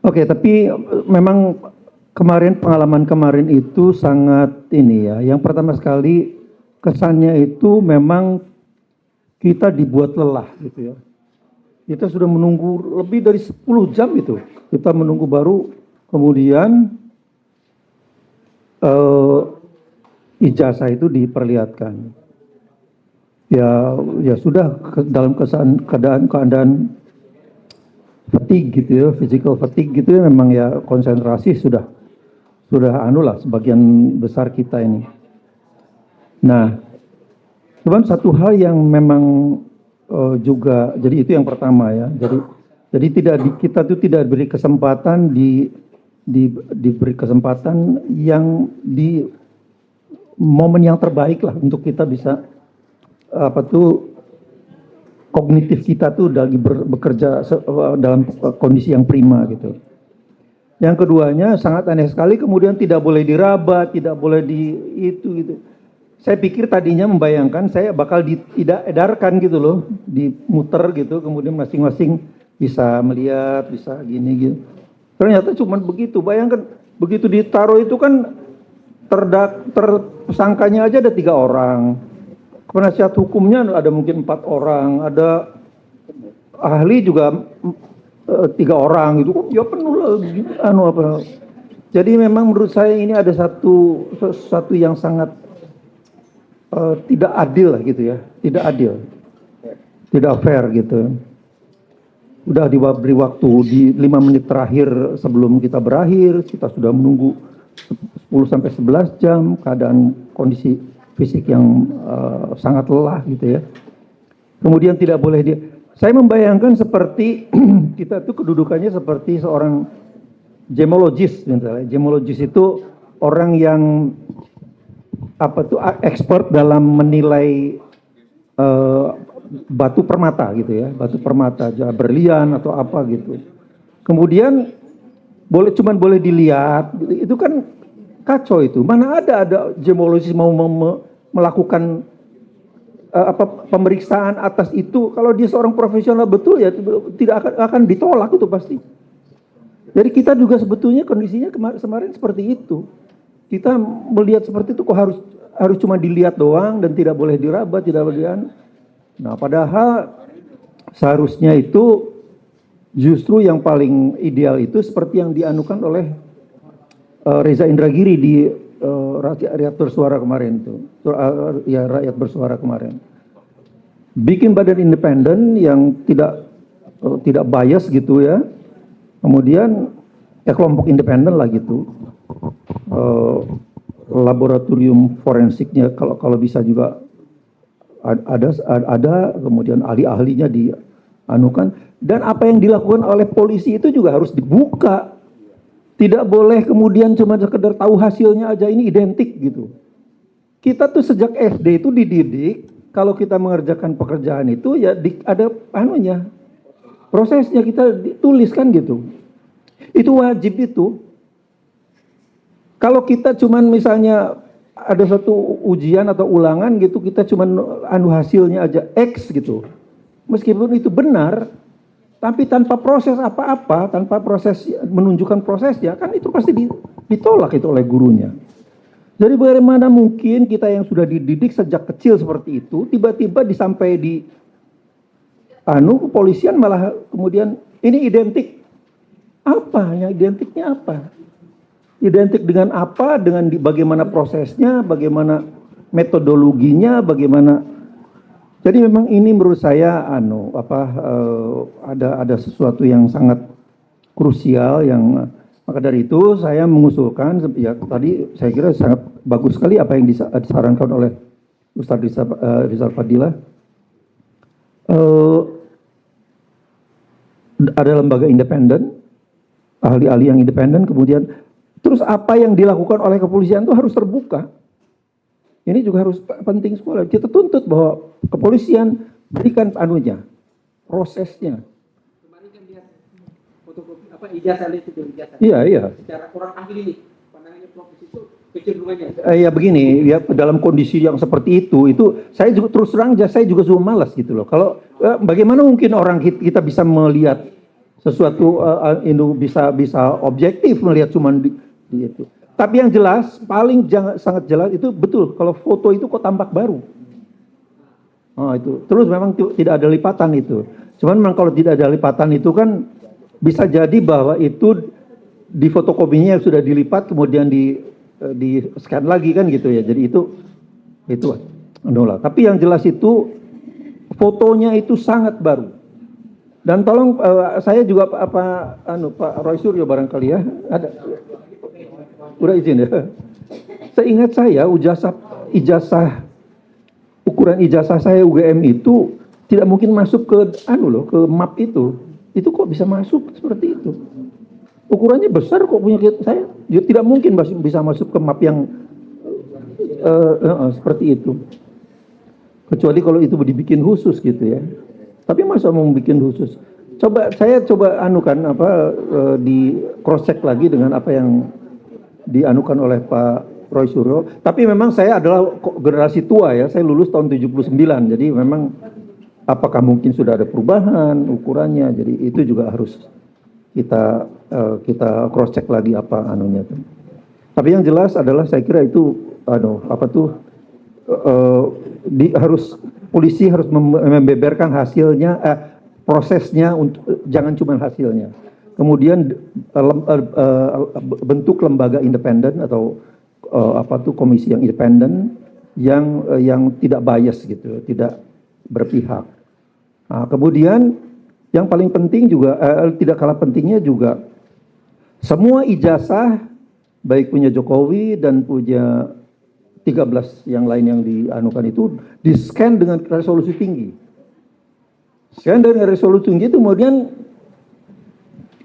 Oke, tapi memang pengalaman kemarin itu sangat ini ya. Yang pertama sekali kesannya itu memang kita dibuat lelah gitu ya. Kita sudah menunggu lebih dari 10 jam itu. Kita menunggu baru kemudian ijazah itu diperlihatkan. Ya sudah dalam keadaan fatigue gitu ya, physical fatigue gitu ya, memang ya konsentrasi sudah sebagian besar kita ini. Nah, cuman satu hal yang memang juga, jadi itu yang pertama ya. Jadi kita tuh tidak diberi kesempatan diberi kesempatan yang di momen yang terbaik lah untuk kita bisa kognitif kita tuh lagi bekerja dalam kondisi yang prima gitu. Yang keduanya sangat aneh sekali, kemudian tidak boleh diraba, tidak boleh itu gitu. Saya pikir tadinya membayangkan saya bakal tidak edarkan gitu loh, dimuter gitu, kemudian masing-masing bisa melihat, bisa gini gitu. Ternyata cuma begitu. Bayangkan begitu ditaruh itu kan tersangkanya aja ada 3 orang, penasihat hukumnya ada mungkin 4 orang, ada ahli juga 3 orang gitu, ya penuh lah. Jadi memang menurut saya ini ada sesuatu yang sangat tidak adil lah gitu ya, tidak adil, tidak fair gitu. Udah diberi waktu di 5 menit terakhir sebelum kita berakhir, kita sudah menunggu 10 sampai 11 jam, keadaan kondisi fisik yang sangat lelah gitu ya. Kemudian tidak boleh saya membayangkan seperti kita tuh kedudukannya seperti seorang gemologis misalnya. Gemologis itu orang yang expert dalam menilai batu permata gitu ya, batu permata, berlian atau apa gitu. Kemudian cuman boleh dilihat, itu kan kacau itu. Mana ada gemologis mau melakukan pemeriksaan atas itu. Kalau dia seorang profesional betul ya tidak akan ditolak itu pasti. Jadi kita juga sebetulnya kondisinya kemarin seperti itu. Kita melihat seperti itu kok harus cuma dilihat doang dan tidak boleh diraba, tidak boleh Nah, padahal seharusnya itu justru yang paling ideal itu seperti yang dianukan oleh Reza Indragiri di Rakyat Bersuara kemarin itu. Ya, Rakyat Bersuara kemarin. Bikin badan independen yang tidak bias gitu ya. Kemudian kelompok independen lah gitu. Laboratorium forensiknya kalau bisa juga ada kemudian ahli-ahlinya dianukan, dan apa yang dilakukan oleh polisi itu juga harus dibuka. Tidak boleh kemudian cuma sekedar tahu hasilnya aja, ini identik gitu. Kita tuh sejak SD itu dididik kalau kita mengerjakan pekerjaan itu ya ada prosesnya kita dituliskan gitu. Itu wajib itu. Kalau kita cuman misalnya ada satu ujian atau ulangan gitu, kita cuman hasilnya aja X gitu. Meskipun itu benar, Tapi tanpa proses apa-apa, tanpa proses menunjukkan prosesnya, kan itu pasti ditolak itu oleh gurunya. Jadi bagaimana mungkin kita yang sudah dididik sejak kecil seperti itu, tiba-tiba disampai di kepolisian malah kemudian ini identik. Apa? Yang identiknya apa? Identik dengan apa? Dengan bagaimana prosesnya, bagaimana metodologinya, bagaimana. Jadi memang ini menurut saya ada sesuatu yang sangat krusial yang maka dari itu saya mengusulkan ya tadi saya kira sangat bagus sekali apa yang disarankan oleh Ustadz Rizal Fadilah. Ada lembaga independen, ahli-ahli yang independen, kemudian terus apa yang dilakukan oleh kepolisian itu harus terbuka. Ini juga harus penting sekali. Kita tuntut bahwa kepolisian berikan prosesnya. Kemarin kan lihat fotokopi ijazah itu ijazah. Iya. Secara orang ahli nih, pandangannya profesi itu kecenderungannya. Ya begini, ya dalam kondisi yang seperti itu saya juga terus terang saya juga sudah malas gitu loh. Kalau bagaimana mungkin orang kita bisa melihat sesuatu itu bisa objektif melihat cuman di itu. Tapi yang jelas, sangat jelas itu betul. Kalau foto itu kok tampak baru. Oh itu. Terus memang tidak ada lipatan itu. Cuman memang kalau tidak ada lipatan itu kan bisa jadi bahwa itu di fotokopinya yang sudah dilipat kemudian di scan lagi kan gitu ya. Jadi itu adalah. Tapi yang jelas itu fotonya itu sangat baru. Dan tolong saya juga Pak Roy Suryo barangkali ya ada. Udah izin ya. Seingat saya ukuran ijazah saya UGM itu tidak mungkin masuk ke ke map itu. Itu kok bisa masuk seperti itu? Ukurannya besar kok punya saya. Dia tidak mungkin bisa masuk ke map yang seperti itu. Kecuali kalau itu dibikin khusus gitu ya. Tapi masa mau bikin khusus? Saya coba di cross check lagi dengan apa yang dianukan oleh Pak Roy Suryo. Tapi memang saya adalah generasi tua ya. Saya lulus tahun 79. Jadi memang apakah mungkin sudah ada perubahan ukurannya. Jadi itu juga harus kita cross check lagi apa anunya. Tapi yang jelas adalah saya kira itu polisi harus membeberkan hasilnya, prosesnya untuk jangan cuma hasilnya. Kemudian bentuk lembaga independen atau komisi yang independen yang tidak bias gitu, tidak berpihak. Nah, kemudian yang paling penting juga tidak kalah pentingnya juga semua ijazah baik punya Jokowi dan punya 13 yang lain yang dianukan itu di-scan dengan resolusi tinggi. Scan dengan resolusi tinggi itu kemudian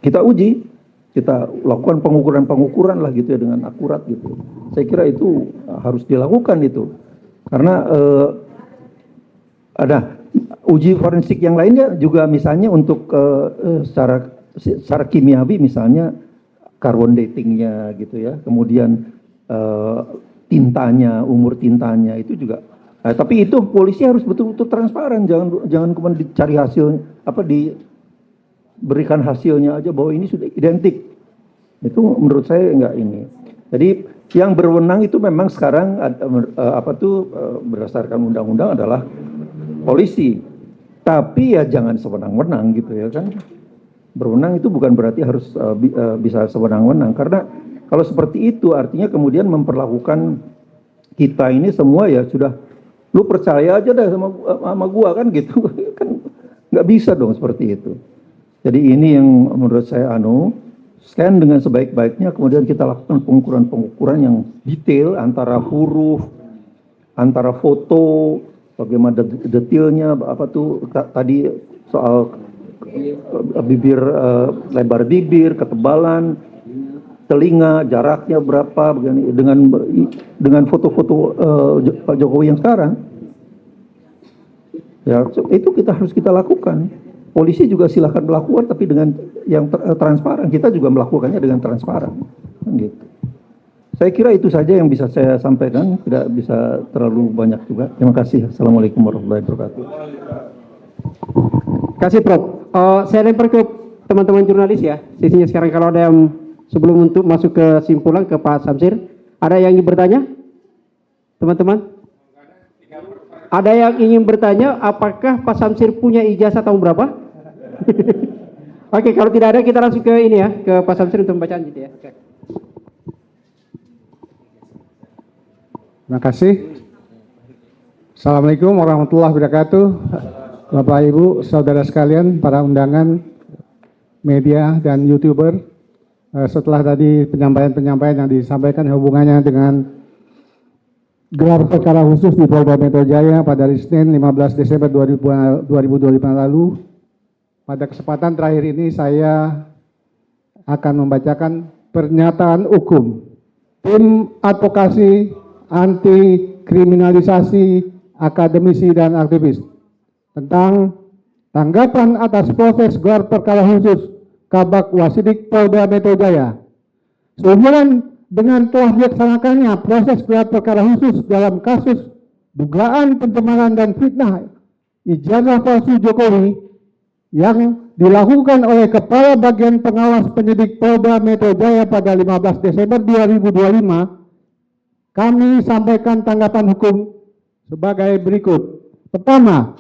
kita uji, kita lakukan pengukuran lah gitu ya dengan akurat gitu. Saya kira itu harus dilakukan itu. Karena ada uji forensik yang lainnya juga misalnya untuk secara kimiawi misalnya carbon datingnya gitu ya. Kemudian tintanya, umur tintanya itu juga. Tapi itu polisi harus betul-betul transparan, jangan kemudian dicari hasil berikan hasilnya aja bahwa ini sudah identik. Itu menurut saya enggak ini. Jadi yang berwenang itu memang sekarang berdasarkan undang-undang adalah polisi. Tapi ya jangan sewenang-wenang gitu ya kan. Berwenang itu bukan berarti harus bisa sewenang-wenang karena kalau seperti itu artinya kemudian memperlakukan kita ini semua ya sudah lu percaya aja dah sama gua kan gitu. Kan nggak bisa dong seperti itu. Jadi ini yang menurut saya scan dengan sebaik-baiknya, kemudian kita lakukan pengukuran yang detail antara huruf, antara foto, bagaimana detailnya, tadi soal bibir, lebar bibir, ketebalan, telinga, jaraknya berapa, dengan foto-foto Pak Jokowi yang sekarang. Ya, itu harus kita lakukan. Polisi juga silakan melakukan tapi dengan yang transparan. Kita juga melakukannya dengan transparan. Gitu. Saya kira itu saja yang bisa saya sampaikan, tidak bisa terlalu banyak juga. Terima kasih. Assalamualaikum warahmatullahi wabarakatuh. Kasih Prof. Saya lempar ke teman-teman jurnalis ya. Sisinya sekarang kalau ada yang sebelum untuk masuk ke simpulan ke Pak Samsir, ada yang ingin bertanya? Teman-teman? Ada yang ingin bertanya apakah Pak Samsir punya ijazah tahun berapa? Oke, kalau tidak ada kita langsung ke ini ya, ke Pak Samsir untuk pembacaan gitu ya. Oke. Terima kasih. Assalamualaikum warahmatullahi wabarakatuh. Bapak Ibu, saudara sekalian, para undangan, media dan YouTuber. Setelah tadi penyampaian-penyampaian yang disampaikan hubungannya dengan gelar perkara khusus di Polda Metro Jaya pada hari Senin 15 Desember 2025 lalu. Pada kesempatan terakhir ini saya akan membacakan pernyataan hukum Tim Advokasi Anti Kriminalisasi Akademisi dan Aktivis tentang tanggapan atas proses gelar perkara khusus Kabak Wasidik Polda Metro Jaya. Sehubungan dengan telah dilaksanakannya proses gelar perkara khusus dalam kasus dugaan pencemaran dan fitnah ijazah palsu Jokowi yang dilakukan oleh Kepala Bagian Pengawas Penyidik Polda Metro Jaya pada 15 Desember 2025, kami sampaikan tanggapan hukum sebagai berikut. Pertama,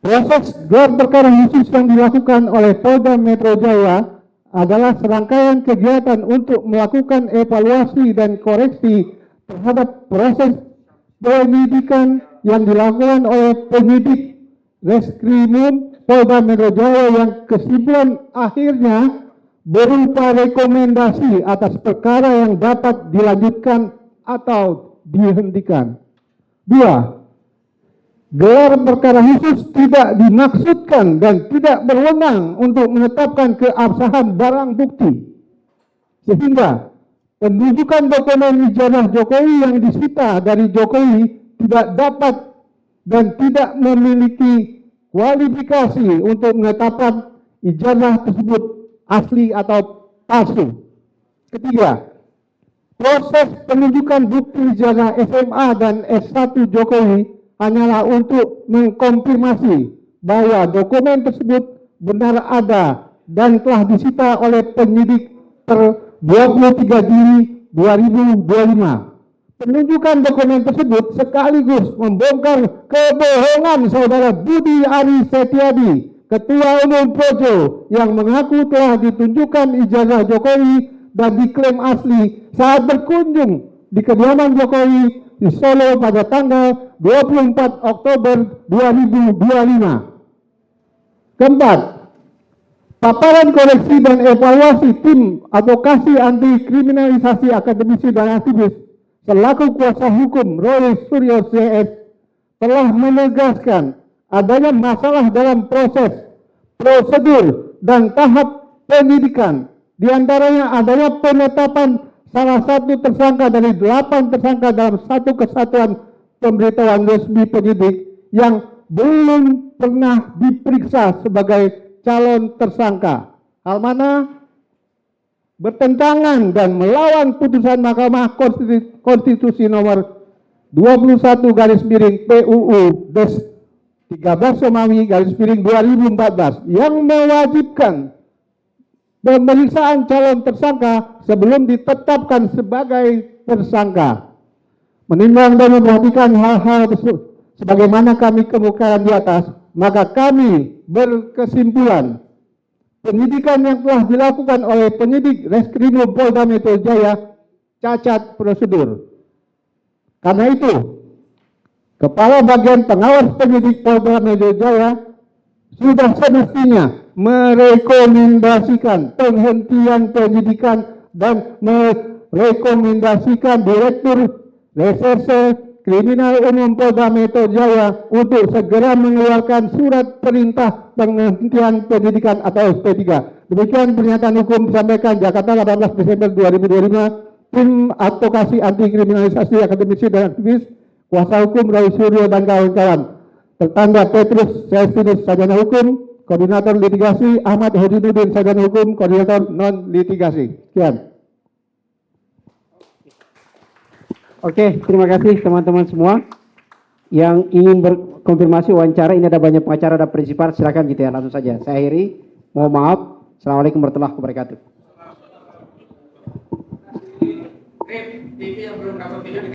proses gelar perkara khusus yang dilakukan oleh Polda Metro Jaya adalah serangkaian kegiatan untuk melakukan evaluasi dan koreksi terhadap proses penyidikan yang dilakukan oleh penyidik Reskrimum Polda Metro Jaya yang kesimpulan akhirnya berupa rekomendasi atas perkara yang dapat dilanjutkan atau dihentikan. 2. Gelar perkara khusus tidak dimaksudkan dan tidak berwenang untuk menetapkan keabsahan barang bukti, sehingga penunjukan dokumen ijazah Jokowi yang disita dari Jokowi tidak dapat dan tidak memiliki kualifikasi untuk menetapkan ijazah tersebut asli atau palsu. Ketiga, proses penunjukan bukti ijazah SMA dan S1 Jokowi hanyalah untuk mengkonfirmasi bahwa dokumen tersebut benar ada dan telah disita oleh penyidik per 23 Juli 2025. Penunjukan dokumen tersebut sekaligus membongkar kebohongan saudara Budi Ari Setiadi, Ketua Umum Projo, yang mengaku telah ditunjukkan ijazah Jokowi dan diklaim asli saat berkunjung di kediaman Jokowi di Solo pada tanggal 24 Oktober 2025. Keempat, paparan koreksi dan evaluasi tim advokasi anti kriminalisasi akademisi dan aktivis selaku kuasa hukum Roy Suryo CS telah menegaskan adanya masalah dalam proses, prosedur, dan tahap penyidikan. Di antaranya adanya penetapan salah satu tersangka dari 8 tersangka dalam satu kesatuan pemberitahuan resmi penyidik yang belum pernah diperiksa sebagai calon tersangka. Hal mana bertentangan dan melawan putusan Mahkamah Konstitusi nomor 21 PUU Des 13 Romawi 2014 yang mewajibkan pemeriksaan calon tersangka sebelum ditetapkan sebagai tersangka. Menimbang dan memperhatikan hal-hal tersebut sebagaimana kami kemukakan di atas, maka kami berkesimpulan penyidikan yang telah dilakukan oleh penyidik Reskrimum Polda Metro Jaya cacat prosedur. Karena itu, Kepala Bagian Pengawas Penyidik Polda Metro Jaya sudah semestinya merekomendasikan penghentian penyidikan dan merekomendasikan Direktur Reserse Kriminal Umum Polda Metro Jaya untuk segera mengeluarkan surat perintah penghentian penyidikan atau SP3. Demikian pernyataan hukum disampaikan Jakarta 18 Desember 2025, Tim Advokasi Anti Kriminalisasi Akademisi dan Aktivis, Kuasa Hukum Roy Suryo dan kawan-kawan. Tertanda Petrus Celestinus Sarjana Hukum, Koordinator Litigasi, Ahmad Hodinuddin Sarjana Hukum, Koordinator Non Litigasi. Sekian. Oke, terima kasih teman-teman semua. Yang ingin berkonfirmasi wawancara, ini ada banyak pengacara, ada prinsipal, silakan gitu ya, langsung saja. Saya akhiri, mohon maaf. Assalamualaikum warahmatullahi wabarakatuh.